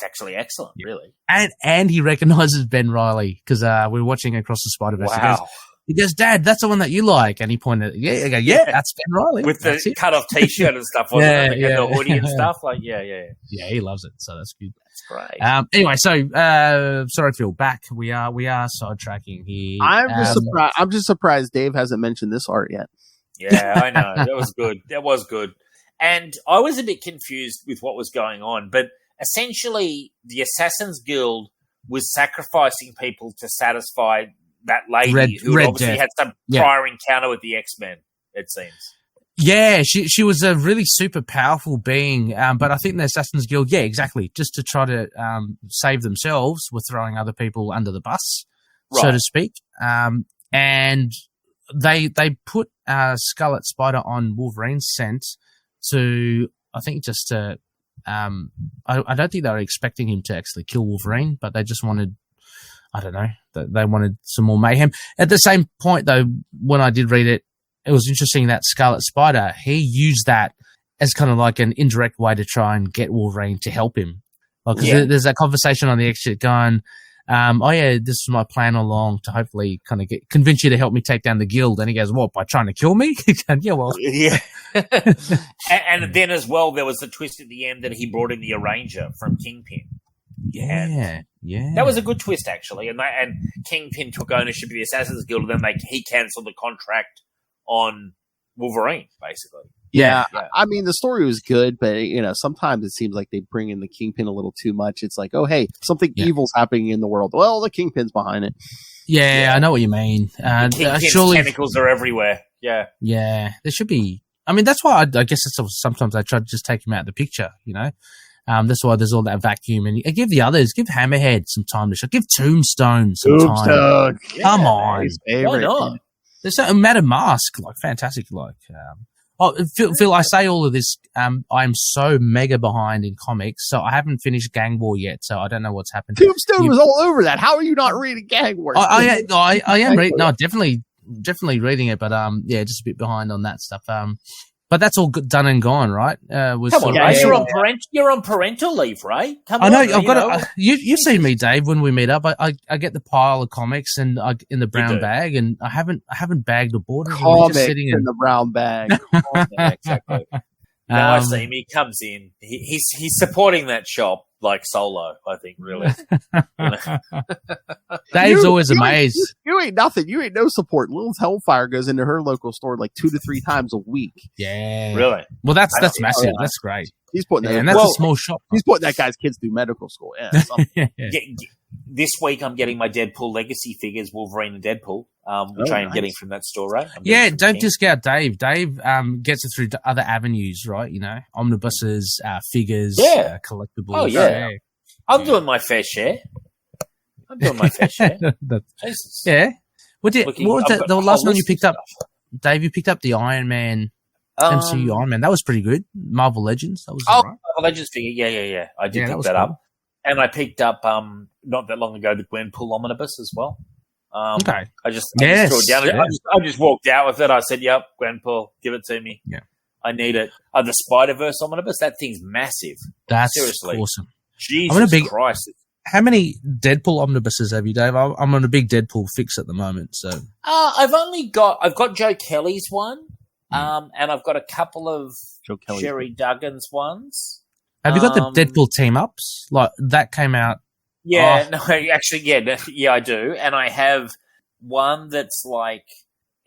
actually excellent, really. And he recognizes Ben Reilly because we're watching Across the Spider-Verse. Wow. He goes, Dad, that's the one that you like, and he pointed. I go, that's Ben Reilly with the cut-off T-shirt and stuff, wasn't it? And the hoodie and stuff. Like, yeah. Yeah, he loves it, so that's good. That's great. Anyway, so sorry, Phil. Back. We are sidetracking here. I'm just surprised Dave hasn't mentioned this art yet. Yeah, I know. That was good. And I was a bit confused with what was going on, but essentially the Assassin's Guild was sacrificing people to satisfy that lady who obviously had some prior encounter with the X-Men, it seems. Yeah, she was a really super powerful being, but I think the Assassin's Guild, exactly, just to try to save themselves, were throwing other people under the bus, so to speak. And they put Scarlet Spider on Wolverine's scent to, I think, just to I don't think they were expecting him to actually kill Wolverine, but they just wanted, I don't know, they wanted some more mayhem. At the same point, though, when I did read it, it was interesting that Scarlet Spider, he used that as kind of like an indirect way to try and get Wolverine to help him. Because there's that conversation on the exit going, this was my plan all along to hopefully kind of convince you to help me take down the guild. And he goes, what, by trying to kill me? Yeah, well. Yeah. and then as well, there was the twist at the end that he brought in the Arranger from Kingpin. Yeah. That was a good twist, actually. And Kingpin took ownership of the Assassin's Guild, and then he cancelled the contract on Wolverine, basically. Yeah. I mean, the story was good, but sometimes it seems like they bring in the Kingpin a little too much. It's like, oh, hey, something evil's happening in the world. Well, the Kingpin's behind it. Yeah, I know what you mean. Kingpin's tentacles are everywhere. Yeah. Yeah, there should be. I mean, that's why I guess sometimes I try to just take him out of the picture, That's why there's all that vacuum. And give the others, give Hammerhead some time to show. Give Tombstone some time. Yeah, come on. Why not? There's a Madam Mask, fantastic. Phil, I say all of this. I'm so mega behind in comics, so I haven't finished Gang War yet, so I don't know what's happened. Tombstone was all over that. How are you not reading Gang War? I am reading. No, definitely reading it, but just a bit behind on that stuff. But that's all done and gone, right? Come on, Ray. You're on parental leave, Ray. Come on. I know. I've got. You've seen me, Dave. When we meet up, I get the pile of comics and in the brown bag, and I haven't bagged or bought it. Comics just sitting in the brown bag. Exactly. Now I see him. He comes in. He's supporting that shop like solo. I think really. Dave's always amazed. You ain't nothing. You ain't no support. Lilith Hellfire goes into her local store like 2 to 3 times a week. Yeah, really. Well, that's massive. That's great. He's putting and that's a small shop. He's putting that guy's kids through medical school. Yeah. This week I'm getting my Deadpool Legacy figures, Wolverine and Deadpool, which I am getting from that store, right? Don't discount Dave. Dave gets it through other avenues, right? Omnibuses, figures, collectibles. Oh, yeah. I'm doing my fair share. Yeah. What was that? The last one you picked up? Dave, you picked up the Iron Man, MCU Iron Man. That was pretty good. Marvel Legends. That was right. Marvel Legends figure. Yeah. I did pick that up. And I picked up, not that long ago, the Gwenpool Omnibus as well. Okay. I just threw it down. I just walked out with it. I said, yep, Gwenpool, give it to me. Yeah. I need it. The Spider-Verse Omnibus, that thing's massive. That's seriously awesome. Jesus Christ. How many Deadpool omnibuses have you, Dave? I'm on a big Deadpool fix at the moment. So I've got Joe Kelly's one, and I've got a couple of Sherry Duggan's ones. Have you got the Deadpool team ups? Like that came out. Yeah, I do, and I have one that's like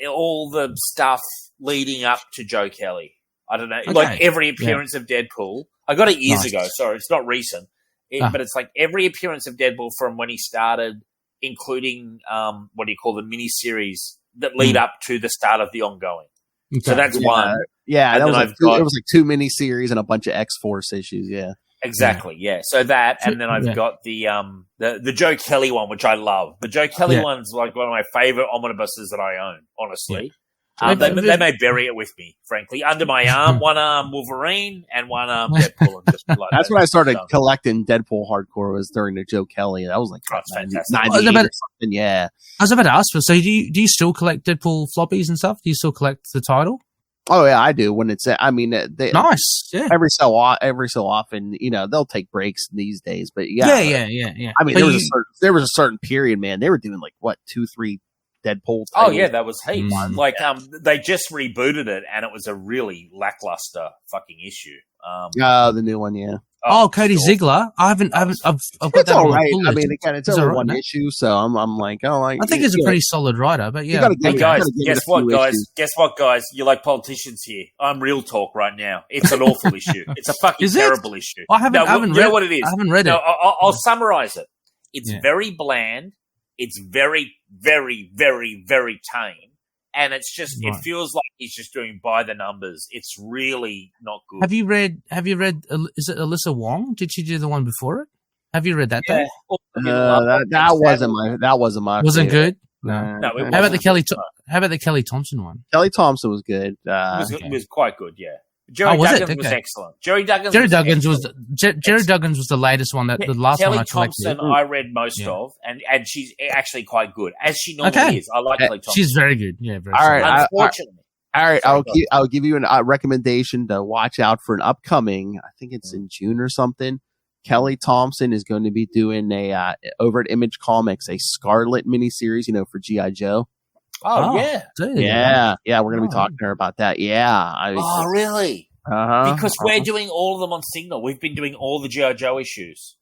all the stuff leading up to Joe Kelly. I don't know, like every appearance of Deadpool. I got it years ago. Sorry, it's not recent. But it's like every appearance of Deadpool from when he started, including what do you call the miniseries that lead up to the start of the ongoing. Okay. So that's one. Yeah, and it was like 2 miniseries and a bunch of X-Force issues. Yeah, exactly. Yeah, so that, and then I've got the Joe Kelly one, which I love. The Joe Kelly one's like one of my favorite omnibuses that I own. Honestly. They may bury it with me, frankly, under my arm. One arm Wolverine and one arm Deadpool. And just that's when I started collecting Deadpool hardcore. Was during the Joe Kelly. That was like 98 or something. Yeah, I was about to ask for. So do you still collect Deadpool floppies and stuff? Do you still collect the title? Oh yeah, I do. When it's, I mean, nice. Yeah. Every so often, they'll take breaks these days. But yeah. I mean, there was a certain period, man. They were doing like 2-3 Deadpool titles. Oh yeah, that was heaps. Like they just rebooted it, and it was a really lackluster fucking issue. The new one, yeah. Cody Ziegler. I've got it's that. All right. I mean, again, it's only one issue, so I'm like, I think he's a pretty solid writer, but yeah. Guess what, guys? You're like politicians here. I'm real talk right now. It's an awful issue. It's a fucking terrible issue. I haven't read. You know what it is? I haven't read it. I'll summarize it. It's very bland. It's very, very, very, very tame. And it's just, it feels like he's just doing by the numbers. It's really not good. Have you read, is it Alyssa Wong? Did she do the one before it? Have you read that? Yeah. That wasn't my Wasn't favorite. good? No. How about the Kelly Thompson one? Kelly Thompson was good. It was quite good, yeah. Jerry Duggins was excellent. Jerry Duggins was the latest one. The last Kelly one I collected. Thompson I read most of, and she's actually quite good, as she normally is. I like Kelly Thompson. She's very good. Yeah, very. All right, unfortunately. All right, I'll give you a recommendation to watch out for an upcoming. I think it's in June or something. Kelly Thompson is going to be doing a over at Image Comics a Scarlet miniseries, for G.I. Joe. Oh yeah, dude. Yeah. We're gonna be talking to her about that. Yeah. Really? Uh-huh. Because we're doing all of them on Signal. We've been doing all the G.I. Joe issues.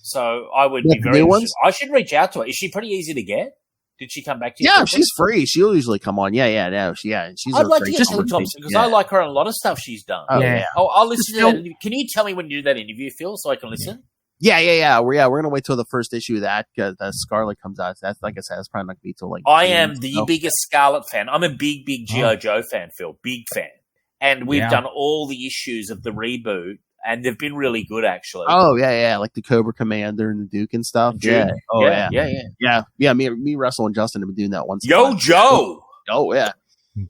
So I would Yeah, be very new interested. ones? I should reach out to her. Is she pretty easy to get? Did she come back to you? Yeah, quickly? she's free. She'll usually come on. Yeah. She's. I'd a like to great get Kelly conversation. Thompson because I like her on a lot of stuff she's done. Oh, Yeah. I'll listen to Phil- that. Interview. Can you tell me when you do that interview, Phil, so I can listen? Yeah. We're gonna wait till the first issue of that because Scarlet comes out. That's like I said, it's probably not gonna be till like. I June, am the biggest Scarlet fan. I'm a big G.I. Joe fan, Phil. Big fan. And we've done all the issues of the reboot, and they've been really good, actually. Oh yeah, like the Cobra Commander and the Duke and stuff. Duke. Yeah. Me, Russell, and Justin have been doing that once. Yo, Joe! Oh yeah,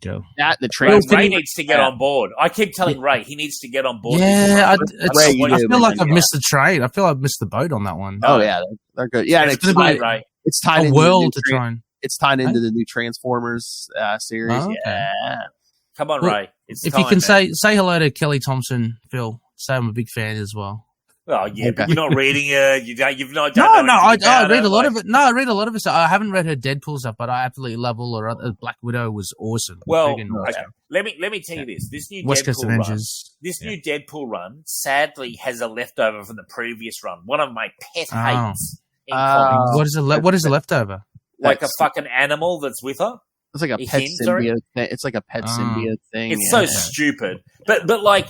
Go. that and the Ray, trailer. Ray needs to get on board. I keep telling Ray he needs to get on board. Yeah, I Ray, you do, feel like man. I've missed the train. I feel I've missed the boat on that one. Oh yeah, they're good. Yeah, and It's it's gonna be tied, Ray. it's tied A into world the to new try and. It's tied into the new Transformers series. Oh, okay. Yeah. Come on, Well, Ray. It's If time, you can man. say hello to Kelly Thompson, Phil. Say I'm a big fan as well. Oh, yeah, but you're not reading it. You've not No, done I read a lot of it. No, I read a lot of it. So I haven't read her Deadpool stuff, but I absolutely love all her other. Black Widow was awesome. Well, Friggin' okay. awesome. Let me tell you this. This new West Coast Deadpool run, Avengers. new Deadpool run, sadly, has a leftover from the previous run. One of my pet Oh. hates in comics. What is the leftover? Like a fucking animal that's with her. It's like a A pet hint, sorry? symbiote thing. It's like a pet symbiote thing. It's so stupid. But like,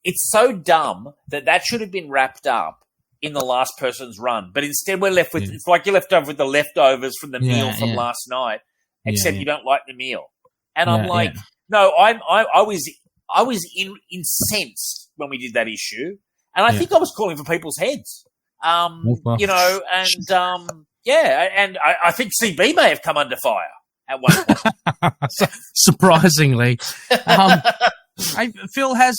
it's so dumb that should have been wrapped up in the last person's run. But instead we're left with, it's like you're left over with the leftovers from the meal from last night, except you don't like the meal. And I'm like, no, I was incensed when we did that issue. And I think I was calling for people's heads. You know, and and I think CB may have come under fire at one point. Surprisingly, hey, Phil, has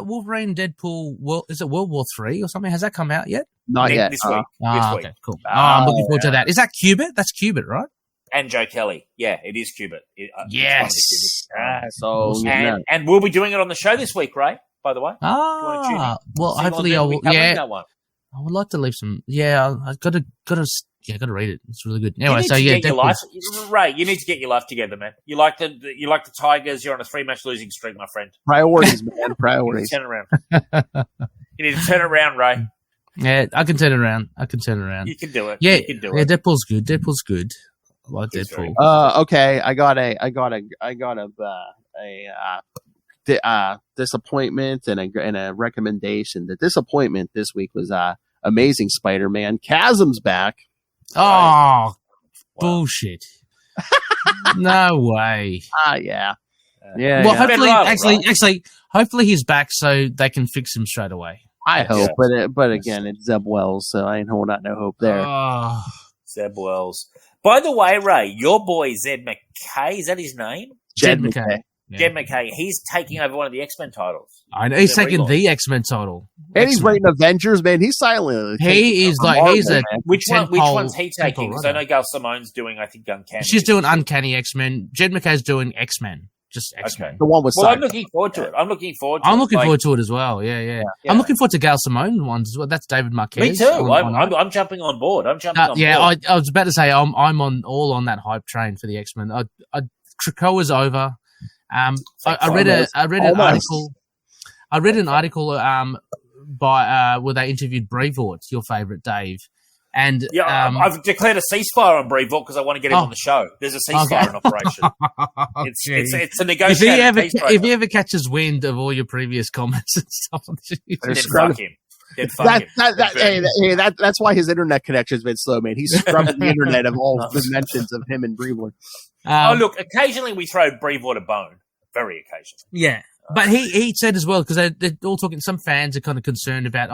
Wolverine Deadpool? Is it World War III or something? Has that come out yet? Not yet. This week. Okay, cool. I'm looking forward to that. Is that Cubit? That's Cubit, right? And Joe Kelly. Yeah, it is Cubit. Yes. And we'll be doing it on the show this week, Ray, by the way. Well, hopefully I will. Yeah, I would like to leave some. Yeah, I got to read it. It's really good. Anyway, so yeah, Ray, you need to get your life together, man. You like the Tigers. You're on a 3-match losing streak, my friend. Priorities, man. Priorities. You need to turn it around. You need to turn it around, Ray. Yeah, I can turn it around. You can do it. Yeah, you can do it. Deadpool's good. I like Deadpool. Okay, I got a disappointment and a recommendation. The disappointment this week was Amazing Spider-Man. Chasm's back. Oh, bullshit! No way. Yeah. Well, hopefully, right? hopefully he's back so they can fix him straight away. I hope, but again, it's Zeb Wells, so I ain't holding out no hope there. Oh. Zeb Wells. By the way, Ray, your boy Zed McKay, is that his name? Jed McKay. Yeah. Jed McKay. He's taking over one of the X-Men titles. I know he's taking the X-Men title. And he's writing Avengers, man. He's silent. He's a Which one's he taking? Because I know Gail Simone's doing, I think, Uncanny. She's doing Uncanny X-Men. Jed McKay's doing X-Men. Just X-Men. Okay. The one with I'm looking forward to it. I'm looking forward to it as well. Yeah. I'm looking forward to Gail Simone ones as well. That's David Marquez. Me too. I'm jumping on board. I'm jumping on board. I was about to say I'm on that hype train for the X-Men. Krakoa's over. I read an article. I read an article by where they interviewed Brevoort, your favorite, Dave. And I've declared a ceasefire on Brevoort because I want to get him on the show. There's a ceasefire in operation. It's a negotiated peace program. If he ever catches wind of all your previous comments and stuff, then fuck him. That's why his internet connection's been slow, man. He's scrubbing the internet of all the mentions of him and Brevoort. Look, occasionally we throw Brevoort a bone. Very occasionally. Yeah. But he said as well, because they're all talking, some fans are kind of concerned about,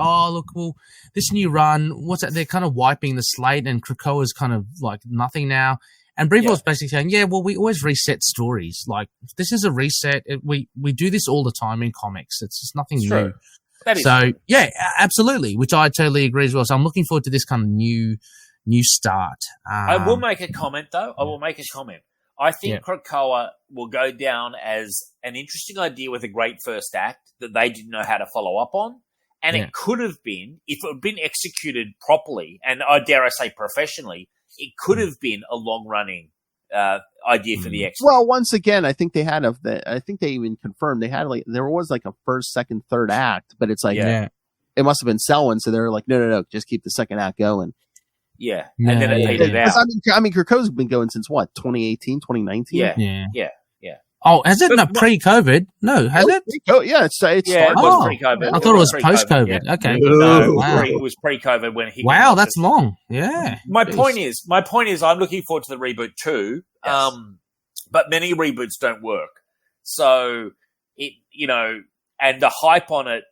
this new run, what's that? They're kind of wiping the slate and Krakoa's kind of like nothing now. And Brevoort's basically saying, we always reset stories. Like, this is a reset. We do this all the time in comics. It's just nothing new. True. So, yeah, absolutely, which I totally agree as well. So I'm looking forward to this kind of new start. I will make a comment, though. I think Krakoa will go down as an interesting idea with a great first act that they didn't know how to follow up on. And it could have been, if it had been executed properly, and I dare I say professionally, it could have been a long-running idea for the X-Men. Well, once again, I think they had I think they even confirmed they had there was like a first, second, third act, but it's like it must have been selling, so they're like, no, just keep the second act going. Yeah, and then it petered out. I mean, Krakoa's been going since what, 2018, 2019? Yeah. Oh, has it? No, pre-COVID? No, has it? Yeah, it started. It was pre-COVID. I thought it was post-COVID. Yeah. Okay. No, Wow. it was pre-COVID when he. Wow, that's long. Yeah. My point is, I'm looking forward to the reboot too. Yes. But many reboots don't work. So and the hype on it,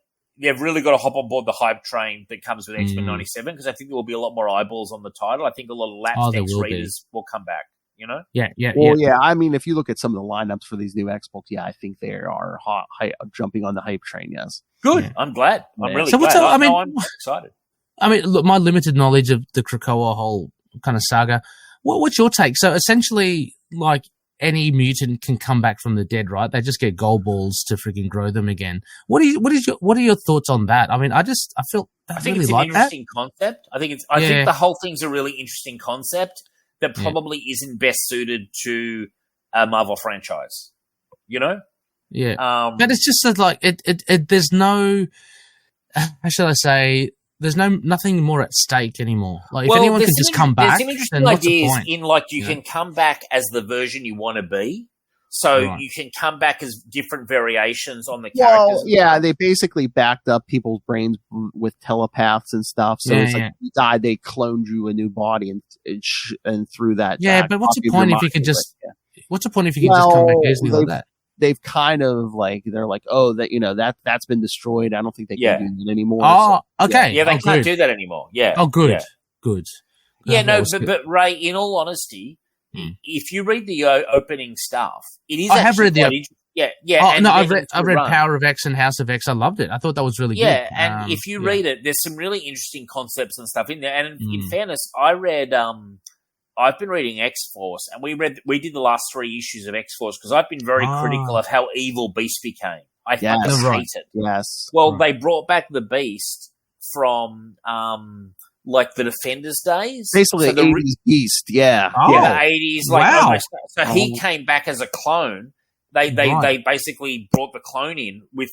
they've really got to hop on board the hype train that comes with X-Men 97, because I think there will be a lot more eyeballs on the title. I think a lot of lapsed X-readers will come back. Yeah. Well, yeah. I mean, if you look at some of the lineups for these new X-Books, I think they are jumping on the hype train. Yes. Good. Yeah. I'm glad. I'm really glad. I'm excited. I mean, look, my limited knowledge of the Krakoa whole kind of saga. What's your take? So essentially, like, any mutant can come back from the dead, right? They just get gold balls to freaking grow them again. What are your thoughts on that? I mean, I think it's an interesting concept. I think the whole thing's a really interesting concept that probably isn't best suited to a Marvel franchise. Yeah. But it's just like there's no, how shall I say, there's nothing more at stake anymore. Like, if anyone can just come back, there's some interesting ideas in, like, you can come back as the version you want to be. So you can come back as different variations on the characters. Well, yeah, they basically backed up people's brains with telepaths and stuff. So it's like you died, they cloned you a new body and through that. Yeah, but what's the point if you could just? What's the point if you can just come back easily like that? They've kind of they're like, that's been destroyed. I don't think they can do it anymore. Oh, okay. Yeah, they can't do that anymore. Yeah. Oh, good. Yeah. Good. Yeah, but Ray, in all honesty, if you read the opening stuff, it is. I have read the. Yeah. Oh, no, I've read Power of X and House of X. I loved it. I thought that was really good. Yeah, and if you read it, there's some really interesting concepts and stuff in there. And in fairness, I read. I've been reading X-Force, and we did the last 3 issues of X-Force because I've been very critical of how evil Beast became. I fucking hate it. Yes. Well, they brought back the Beast from like the Defenders days, basically the 80s Beast. Yeah. The 80s. Like, so he came back as a clone. They basically brought the clone in with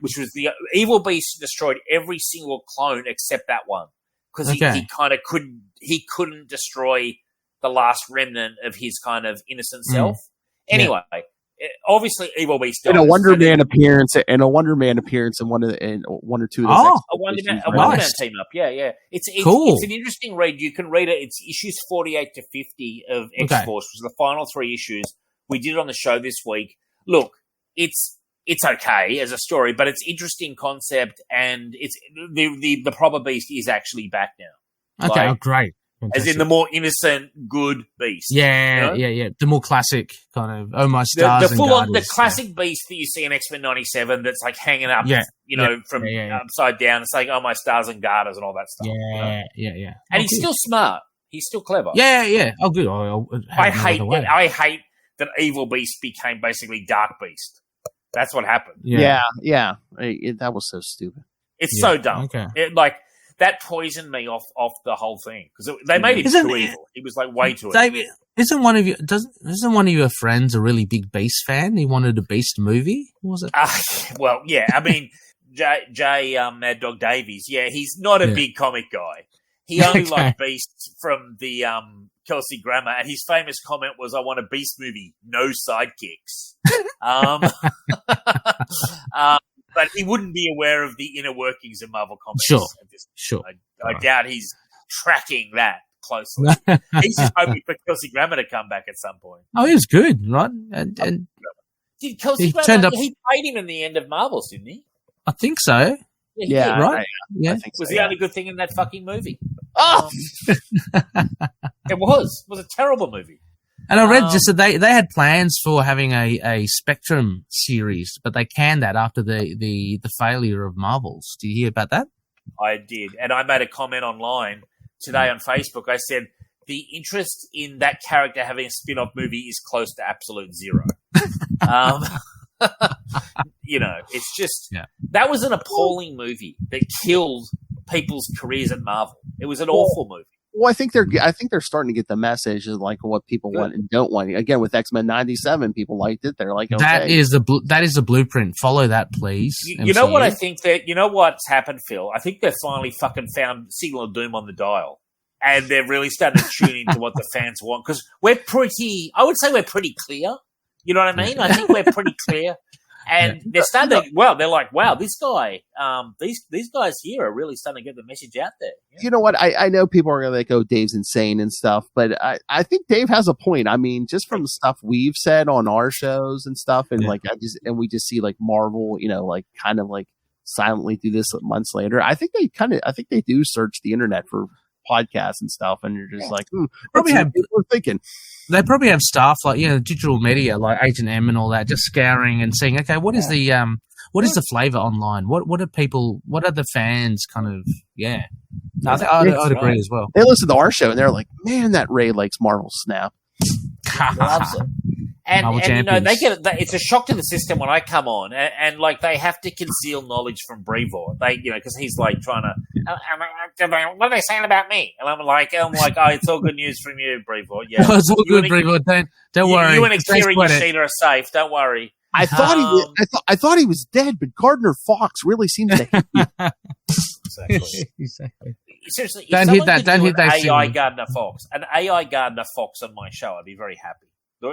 which was the evil Beast destroyed every single clone except that one because he kind of couldn't destroy the last remnant of his kind of innocent self. Anyway, obviously, Evil Beast dies. And a Wonder Man appearance in one or two of those. A Wonder Man team up. Yeah. It's cool. It's an interesting read. You can read it. It's issues 48 to 50 of X-Force, which is the final 3 issues. We did it on the show this week. Look, it's okay as a story, but it's interesting concept, and it's the proper Beast is actually back now. Okay, great. Fantastic. As in the more innocent, good Beast. Yeah. The more classic kind of, my stars. The full on, the classic Beast that you see in X-Men 97 that's like hanging up, from upside down. It's like, my stars and garters and all that stuff. Yeah. And he's still smart. He's still clever. Yeah. Oh, good. I hate that Evil Beast became basically Dark Beast. That's what happened. Yeah. That was so stupid. It's so dumb. Okay. That poisoned me off the whole thing because they made him too evil. He was like way too evil. Isn't one of your friends a really big Beast fan? He wanted a Beast movie. What was it? Well, yeah. I mean, J Mad Dog Davies. Yeah, he's not a big comic guy. He only liked Beast from the Kelsey Grammer, and his famous comment was, "I want a Beast movie, no sidekicks." But he wouldn't be aware of the inner workings of Marvel Comics. Sure. I doubt he's tracking that closely. He's just hoping for Kelsey Grammer to come back at some point. Oh, he was good, right? And did Kelsey Grammer? He played him in the end of Marvels, didn't he? I think so. Yeah, right. I think was the only good thing in that fucking movie. Oh, it was a terrible movie. And I read just that they had plans for having a Spectrum series, but they canned that after the failure of Marvels. Do you hear about that? I did. And I made a comment online today on Facebook. I said, the interest in that character having a spin-off movie is close to absolute zero. It's just, that was an appalling movie that killed people's careers at Marvel. It was an awful movie. Well, I think they're starting to get the message of like what people want and don't want. Again, with X-Men 97, people liked it. They're like, okay. That is the blueprint. Follow that, please. You know what I think you know what's happened, Phil? I think they've finally fucking found Signal of Doom on the dial. And they're really starting to tune into what the fans want. Because I would say we're pretty clear. You know what I mean? I think we're pretty clear. And they're starting to, they're like, wow, this guy, these guys here are really starting to get the message out there. Yeah. You know what? I know people are going to like, oh, Dave's insane and stuff, but I think Dave has a point. I mean, just from the stuff we've said on our shows and stuff, and we just see like Marvel, you know, like kind of like silently do this months later. I think they do search the internet for podcasts and stuff, and you're just like, probably have people thinking. They probably have staff like, you know, digital media like Agent M and all that, just scouring and seeing, okay, what is the flavor online? What are the fans kind of, I'd agree as well. They listen to our show and they're like, man, that Ray likes Marvel Snap. Loves it. And you know, they get it's a shock to the system when I come on, and like they have to conceal knowledge from Brevoort. They, you know, because he's like trying to, what are they saying about me? And I'm like, oh, it's all good news from you, Brevoort. Yeah, it's all good, Brevoort. Don't worry. You and Akira Yoshida are safe. Don't worry. I thought he was dead, but Gardner Fox really seems to hate you. Exactly. Seriously, don't hit that. Don't hit that. AI Gardner Fox, an AI Gardner Fox on my show, I'd be very happy.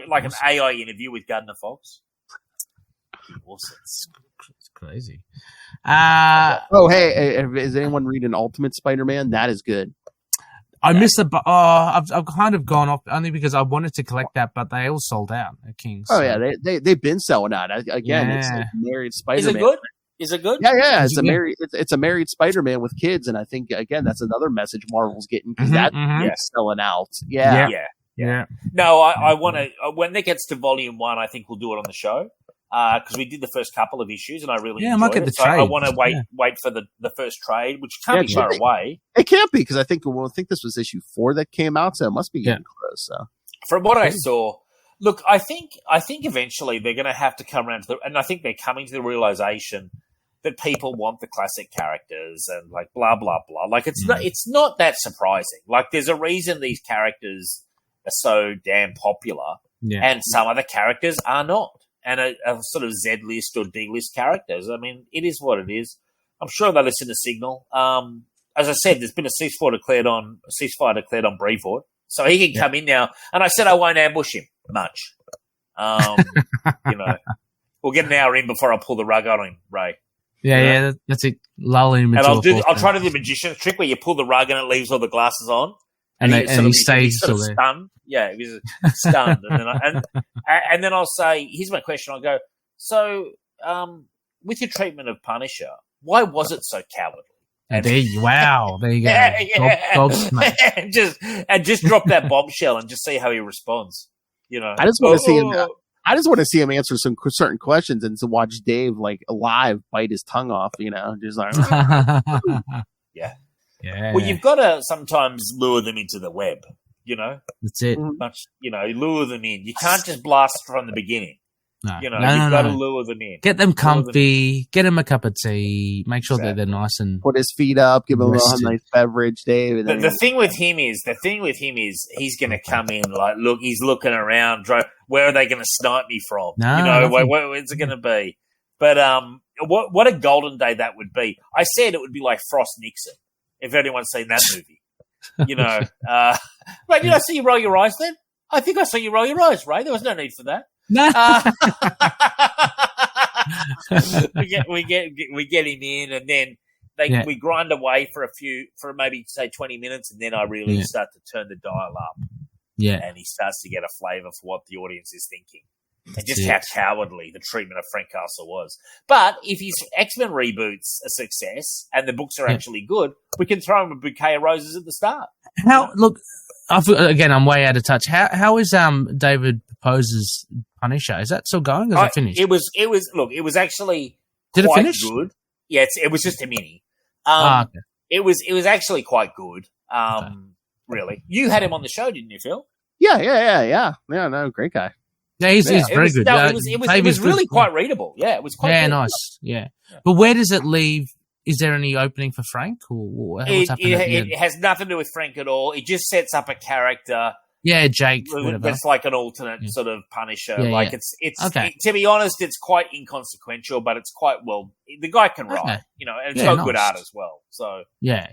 Like an AI interview with Gardner Fox. Awesome. It's crazy. Hey, is anyone reading Ultimate Spider-Man? That is good. I missed the. I've kind of gone off only because I wanted to collect that, but they all sold out at King's. Oh yeah, they've been selling out. Again, it's a married Spider-Man. Is it good? Yeah. It's a married Spider-Man with kids, and I think again that's another message Marvel's getting because that's selling out. Yeah. No, I want to. When it gets to volume 1, I think we'll do it on the show because we did the first couple of issues, and I really enjoyed I might get it. the So trade. I want to wait for the first trade, which can't be far away. It can't be because I think this was issue 4 that came out, so it must be getting close. So from what I saw, look, I think eventually they're going to have to come around to and I think they're coming to the realization that people want the classic characters and like blah blah blah. Like it's not that surprising. Like there's a reason these characters are so damn popular, and some other characters are not, and are sort of Z-list or D-list characters. I mean, it is what it is. I'm sure they listen to Signal. As I said, there's been a ceasefire declared on Brevoort, so he can come in now. And I said I won't ambush him much. You know, we'll get an hour in before I pull the rug on him, Ray. Yeah, that's it. Lull him. And I'll try to do the magician's trick where you pull the rug and it leaves all the glasses on. And he stays still there. Stunned. Yeah, he was stunned. And then I'll say, here's my question. I'll go, so with your treatment of Punisher, why was it so cowardly? And there you go. And just drop that bombshell and just see how he responds. You know, I just want to see him. I just want to see him answer some certain questions and to watch Dave like live bite his tongue off. You know, just like yeah. Well, you've got to sometimes lure them into the web. You know, that's it. Lure them in. You can't just blast from the beginning. No, you've got to lure them in. Get them comfy. Get them a cup of tea. Make sure that they're nice and put his feet up. Give him a nice beverage, Dave. The thing with him is he's going to come in like, look, he's looking around. Where are they going to snipe me from? Where's it going to be? But what a golden day that would be. I said it would be like Frost Nixon if anyone's seen that movie. You know, Ray, did I see you roll your eyes then? I think I saw you roll your eyes, Ray. There was no need for that. No. We get him in, and then we grind away for maybe say 20 minutes, and then I really start to turn the dial up. Yeah, and he starts to get a flavour for what the audience is thinking, and just how cowardly the treatment of Frank Castle was. But if his X-Men reboot's a success and the books are actually good, we can throw him a bouquet of roses at the start. Look, again, I'm way out of touch. How is David Propose's Punisher? Is that still going? Or is it finished? It was actually Did quite it finish? Good. Yeah, it was just a mini. Okay. It was actually quite good. Really, you had him on the show, didn't you, Phil? Yeah. No, great guy. Yeah, he's very good. It was really quite readable. Yeah, it was quite nice. Yeah. But where does it leave is there any opening for Frank, or what's happening? It has nothing to do with Frank at all. It just sets up a character. Yeah, Jake. Whatever. That's like an alternate sort of Punisher. Yeah, it's okay. To be honest, it's quite inconsequential, but it's quite well. The guy can write, Okay. and it's got good art as well. So yeah.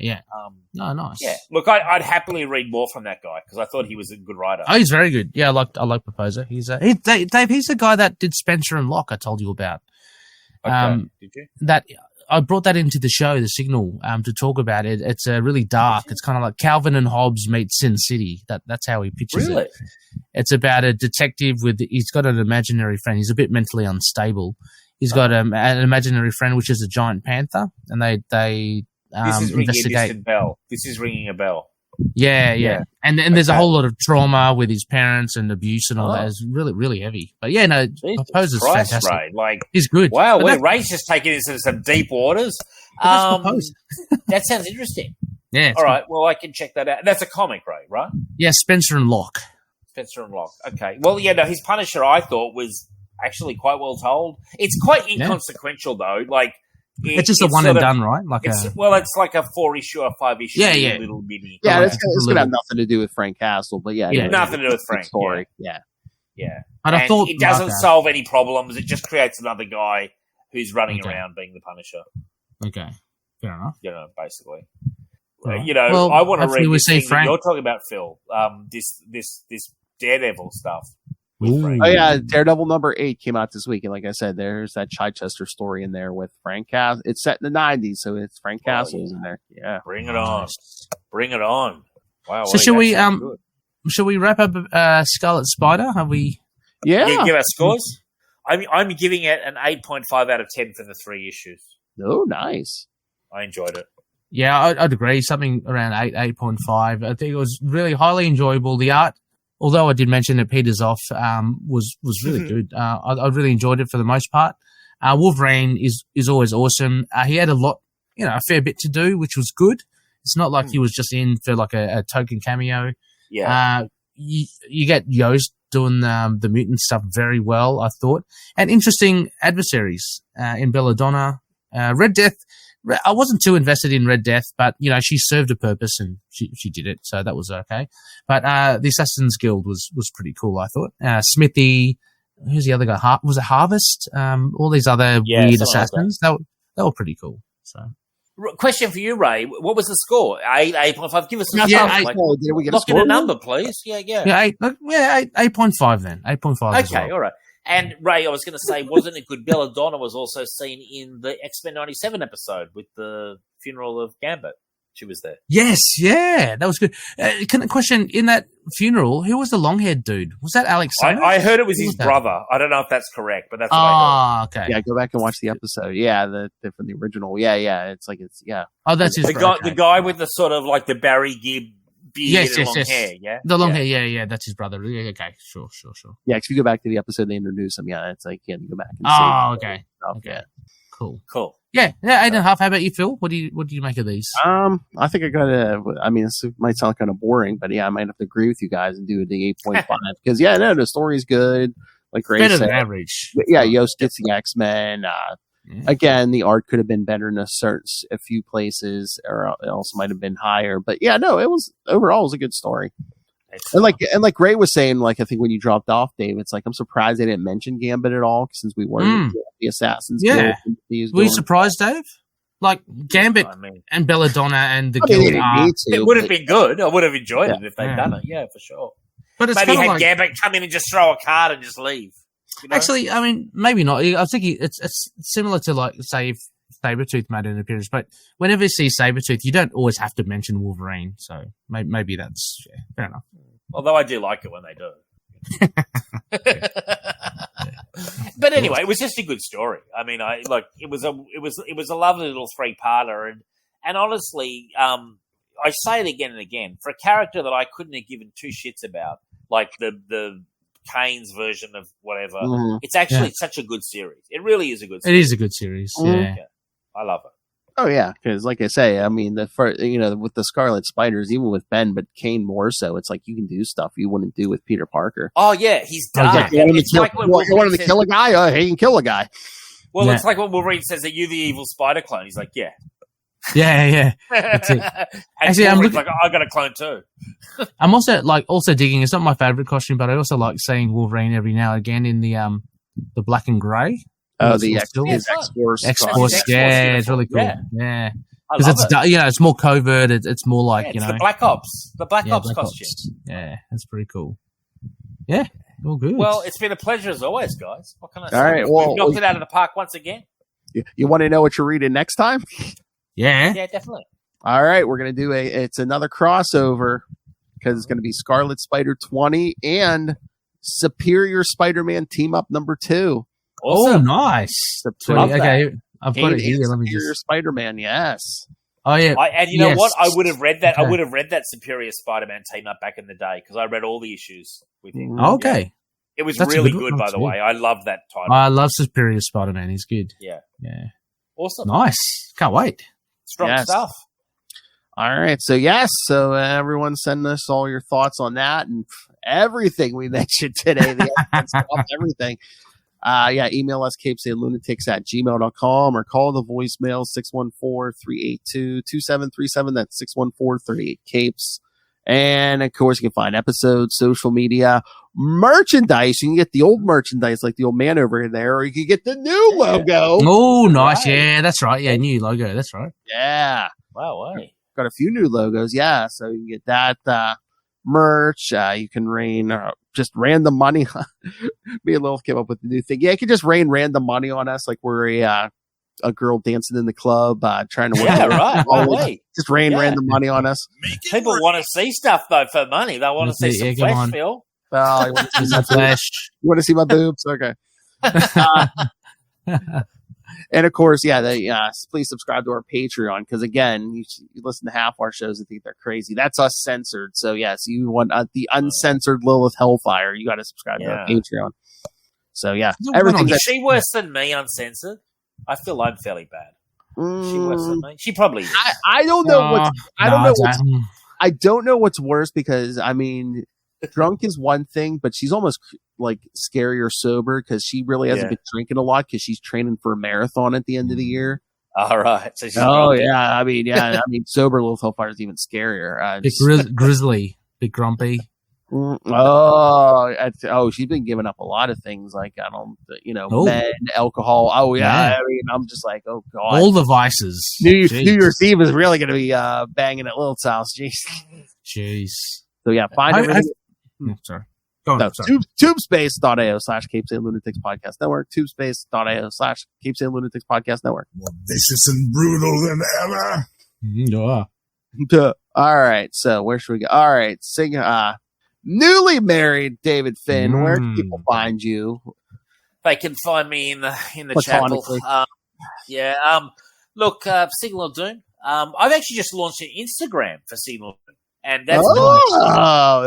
No, nice. Yeah, look, I'd happily read more from that guy because I thought he was a good writer. Oh, he's very good. Yeah, I like Proposer. He's Dave. He's the guy that did Spencer and Locke. I told you about. Okay. Did you? That I brought that into the show, The Signal, to talk about it. It's really dark. It's kind of like Calvin and Hobbes meet Sin City. That's how he pictures it. It's about a detective he's got an imaginary friend. He's a bit mentally unstable. He's got an imaginary friend, which is a giant panther, and they this is investigate. This is ringing a bell. Yeah. And there's a whole lot of trauma with his parents and abuse and all that. It's really, really heavy. But yeah, no, Proposer's fantastic. Ray. He's good. Wow, Ray's just taking this into some deep waters. That sounds interesting. Yeah. All right, well, I can check that out. That's a comic, Ray, right? Yeah, Spencer and Locke. Spencer and Locke. Okay. Well, yeah, no, his Punisher, I thought, was actually quite well told. It's quite inconsequential, though. Like, it's just a one and done, right? It's like a 4-issue or 5-issue little mini. Yeah, it's going to have nothing to do with Frank Castle, but nothing to do with Frank. Story. Yeah. But I thought it doesn't solve any problems. It just creates another guy who's running around being the Punisher. Okay, fair enough. Basically. Right. I want to read this thing Frank. you're talking about, Phil. This Daredevil stuff. Oh yeah, Daredevil number 8 came out this week, and like I said, there's that Chichester story in there with Frank Castle. It's set in the 90s, so it's Frank Castle's in there. Yeah, bring it on, bring it on. Wow. So should we wrap up Scarlet Spider? Have we? Yeah. Give our scores. I'm giving it an 8.5 out of 10 for the 3 issues. Oh, nice. I enjoyed it. Yeah, I'd agree. Something around 8.5. I think it was really highly enjoyable. The art, although I did mention that Peters off, was really good. I really enjoyed it for the most part. Wolverine is always awesome. He had a fair bit to do, which was good. It's not like he was just in for like a token cameo. Yeah. You get Yost doing the mutant stuff very well, I thought, and interesting adversaries in Belladonna, Red Death. I wasn't too invested in Red Death, but she served a purpose and she did it, so that was okay. But the Assassin's Guild was pretty cool, I thought. Smithy, who's the other guy? Was it Harvest? All these other weird assassins. Like they were pretty cool. So, question for you, Ray. What was the score? 8.5. Give us a lock in a number, please. Yeah. 8.5 then. 8.5. Okay, all right. And Ray, I was going to say, wasn't it good? Belladonna was also seen in the X-Men 97 episode with the funeral of Gambit. She was there. Yes, yeah, that was good. Question, in that funeral, who was the long-haired dude? Was that Alex Summers? I heard it was his brother. I don't know if that's correct, but that's what I heard. Okay. Yeah, go back and watch the episode. Yeah, from the original. Yeah. Oh, that's his brother. The guy with the sort of like the Barry Gibb beard and long hair, yeah? The long hair, yeah, that's his brother. Yeah, okay, sure. Yeah, if you go back to the episode they introduced him, it's like, you go back and see. Okay. Okay. Cool. Yeah, 8.5. How about you, Phil? What do you make of these? I think I gotta. This might sound kind of boring, but I might have to agree with you guys and do the 8.5 because the story's good. Like Ray better said, than average. Yeah, Yost gets the X-Men. Again, the art could have been better in a few places, or it also might have been higher. But it was overall a good story. And like Ray was saying, like I think when you dropped off, Dave, it's like I'm surprised they didn't mention Gambit at all since we weren't the Assassins. Yeah, were you surprised, Dave? Like Gambit and Belladonna and the Guild. It would have been good. I would have enjoyed it if they'd done it. Yeah, for sure. But it's maybe had Gambit come in and just throw a card and just leave. Actually, maybe not. I think it's similar to, like, say, if Sabretooth made an appearance, but whenever you see Sabretooth, you don't always have to mention Wolverine, so maybe that's fair enough. Although I do like it when they do. But anyway, it was just a good story. I mean, it was a lovely little 3-parter, and honestly, I say it again and again, for a character that I couldn't have given 2 shits about, like the Kaine's version of whatever. It's actually such a good series. It really is a good series. It is a good series. Yeah. I love it. Oh yeah, because like I say, with the Scarlet Spiders, even with Ben, but Kaine more so, it's like you can do stuff you wouldn't do with Peter Parker. Oh yeah, he's dark. You wanted to kill a guy? He can kill a guy. Well, it's like when Wolverine says, "Are you the evil Spider clone?" He's like, "Yeah." Yeah. That's it. Actually, I'm like, I got a clone too. I'm also digging. It's not my favorite costume, but I also like seeing Wolverine every now and again in the black and grey. Oh, the X-Force. X-Force, yeah, it's really cool. Yeah. Because it's it's more covert. It's more like the Black Ops, Black Ops costume. Yeah, that's pretty cool. Yeah, all good. Well, it's been a pleasure as always, guys. What can I say? All right, well, we've knocked it out of the park once again. You want to know what you're reading next time? Yeah, definitely. All right, we're gonna do it's another crossover because it's gonna be Scarlet Spider 20 and Superior Spider-Man Team Up number 2. Awesome. Oh, nice. Okay, I've got it here. Let me Superior Spider-Man, yes. Oh yeah, and you know what? I would have read that. Okay. I would have read that Superior Spider-Man Team Up back in the day because I read all the issues with him. Okay, yeah. It was really good, by the way. I love that title. I love Superior Spider-Man. He's good. Yeah. Awesome. Nice. Can't wait. Strong stuff. All right. So everyone send us all your thoughts on that and everything we mentioned today. The stuff, everything. Email us CapesandLunatics@gmail.com or call the voicemail 614-382-2737. That's 614-38-CAPES. And of course, you can find episodes, social media, merchandise. You can get the old merchandise like the old man over there, or you can get the new logo. Oh, nice. Right. Yeah, that's right. Yeah, new logo. That's right. Yeah. Wow. Got a few new logos. Yeah. So you can get that merch. You can rain just random money. Me and Lil came up with the new thing. Yeah, you can just rain random money on us like we're a girl dancing in the club, trying to win. Yeah, right. Just rain random money on us. People want to see stuff though for money. They want to see some flesh, Phil. Oh, you want to see some flesh? You want to see my boobs? Okay. And of course, please subscribe to our Patreon because again, you listen to half our shows and think they're crazy. That's us censored. So yes, you want the uncensored Lilith Hellfire. You got to subscribe to our Patreon. So everything. Is she worse than me, uncensored? I feel I'm fairly bad. She worse than me. She probably is. I don't know I don't know what's worse because I mean, drunk is one thing, but she's almost like scary or sober because she really hasn't been drinking a lot because she's training for a marathon at the end of the year. All right. So I mean, sober Lilith Hellfire is even scarier. Big grizzly, big grumpy. She's been giving up a lot of things like men, alcohol. Oh yeah, I mean, I'm just like, oh god, all the vices. New Year's Eve is really going to be banging at Lilith's house. Jeez. So find everything. Sorry. Go on. No, tubespace.io/CapesandLunatics Podcast Network. Tubespace.io/CapesandLunatics Podcast Network. More vicious and brutal than ever. Yeah. All right. So where should we go? All right. Sing. Newly married David Finn. Where can people find you? They can find me in the chapel. Look, Signal of Doom. I've actually just launched an Instagram for Signal of Doom. And that's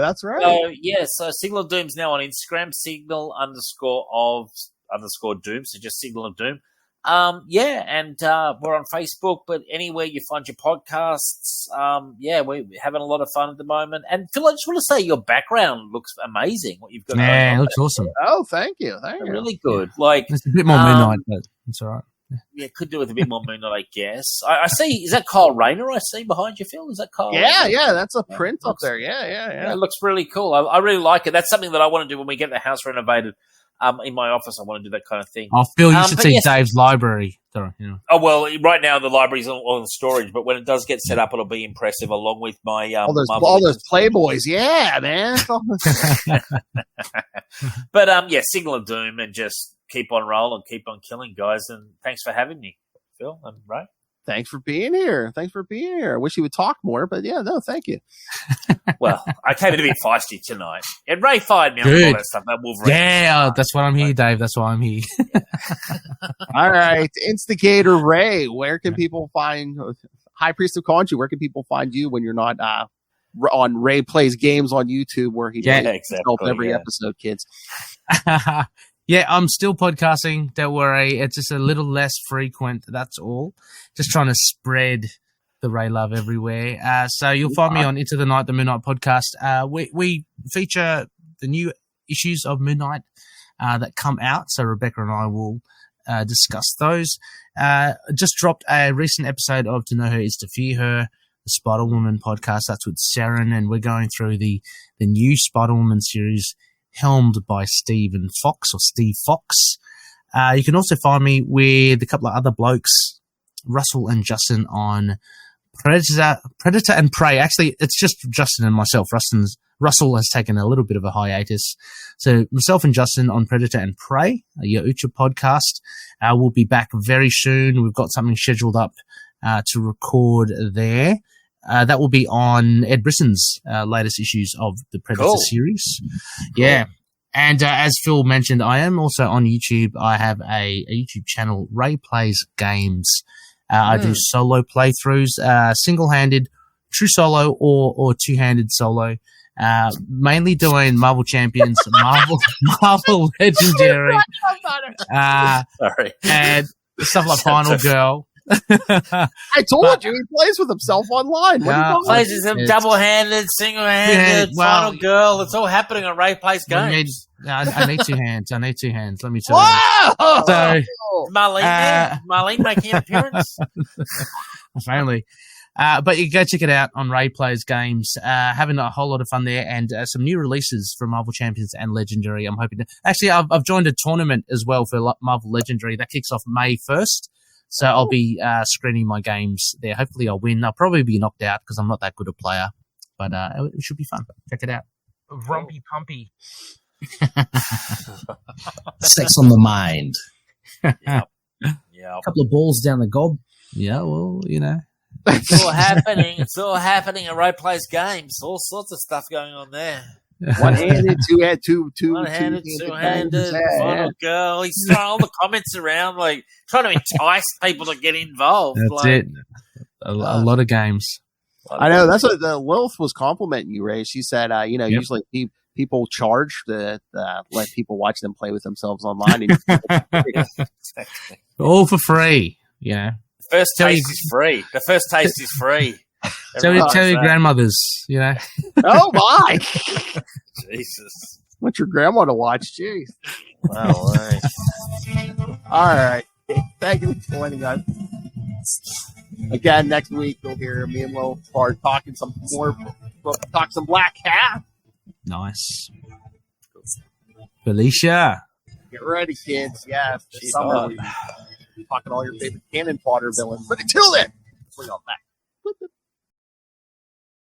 that's right. So Signal of Doom's now on Instagram, Signal_of_Doom, so just Signal of Doom. And we're on Facebook, but anywhere you find your podcasts, we're having a lot of fun at the moment. And Phil, I just want to say your background looks amazing. What you've got, it looks awesome. Oh, thank you, really good. Yeah. Like it's a bit more Moon Knight, but it's all right. Yeah, could do with a bit more Moon Knight, I guess. I see. Is that Kyle Rayner I see behind you, Phil? Is that Kyle? Yeah, that's a print up there. Yeah. It looks really cool. I really like it. That's something that I want to do when we get the house renovated. In my office, I want to do that kind of thing. Oh, Phil, you should see Dave's library. Sorry, Oh, well, right now the library's on storage, but when it does get set up, it'll be impressive along with my... all those Playboys. Yeah, man. But, Signal of Doom and just keep on rolling, keep on killing, guys. And thanks for having me, Phil and Ray. Thanks for being here. I wish you would talk more, but thank you. Well, I came in a bit feisty tonight. And Ray fired me on all that stuff. That Wolverine. Yeah, that's why I'm here, Dave. That's why I'm here. All right. Instigator Ray, where can people find High Priest of Khonshu? Where can people find you when you're not on Ray Plays Games on YouTube where he does every episode, kids? Yeah, I'm still podcasting. Don't worry. It's just a little less frequent. That's all. Just trying to spread the Ray love everywhere. So you'll find me on Into the Night, the Moon Knight podcast. We feature the new issues of Moon Knight that come out. So Rebecca and I will discuss those. Just dropped a recent episode of To Know Her Is to Fear Her, the Spider-Woman podcast. That's with Saren, and we're going through the new Spider-Woman series helmed by Steve Fox. You can also find me with a couple of other blokes, Russell and Justin, on Predator and Prey. Actually, it's just Justin and myself. Russell has taken a little bit of a hiatus. So myself and Justin on Predator and Prey, your Ucha podcast. We'll be back very soon. We've got something scheduled up to record there. That will be on Ed Brisson's latest issues of the Predator series. Cool. Yeah. And as Phil mentioned, I am also on YouTube. I have a YouTube channel, Ray Plays Games. I do solo playthroughs, single-handed, true solo or two-handed solo. Mainly doing Marvel Champions, Marvel Legendary, sorry, and stuff like Final Girl. I told you he plays with himself online. Plays with him double-handed, single-handed, Final Girl. It's all happening on Ray Plays Games. I need two hands. Let me tell you. So, Marlene making an appearance. Finally. But you go check it out on Ray Plays Games. Having a whole lot of fun there, and some new releases from Marvel Champions and Legendary. I'm hoping to actually I've joined a tournament as well for Marvel Legendary that kicks off May 1st. So I'll be screening my games there. Hopefully I'll win. I'll probably be knocked out because I'm not that good a player, but it should be fun. Check it out. Rumpy pumpy. Sex on the mind. Yep. A couple of balls down the gob. Yeah, well, you know. It's all happening. It's all happening at Ray Plays Games. All sorts of stuff going on there. One-handed, two-handed, two-handed, Final Girl. He's throwing all the comments around, like trying to entice people to get involved. That's it. A lot of games. I know. That's what Lilith was complimenting you, Ray. She said, usually people charge to let people watch them play with themselves online. All for free, you know. First taste is free. The first taste is free. Tell your grandmothers, you know. Oh my! Jesus. Want your grandma to watch? Jeez. Well, all right. Thank you for joining us. Again, next week you'll hear me and Will start talking some Black Cat. Nice. Felicia. Get ready, kids. Yeah, this summer we're talking all your favorite cannon fodder villains. But until then, bring on back.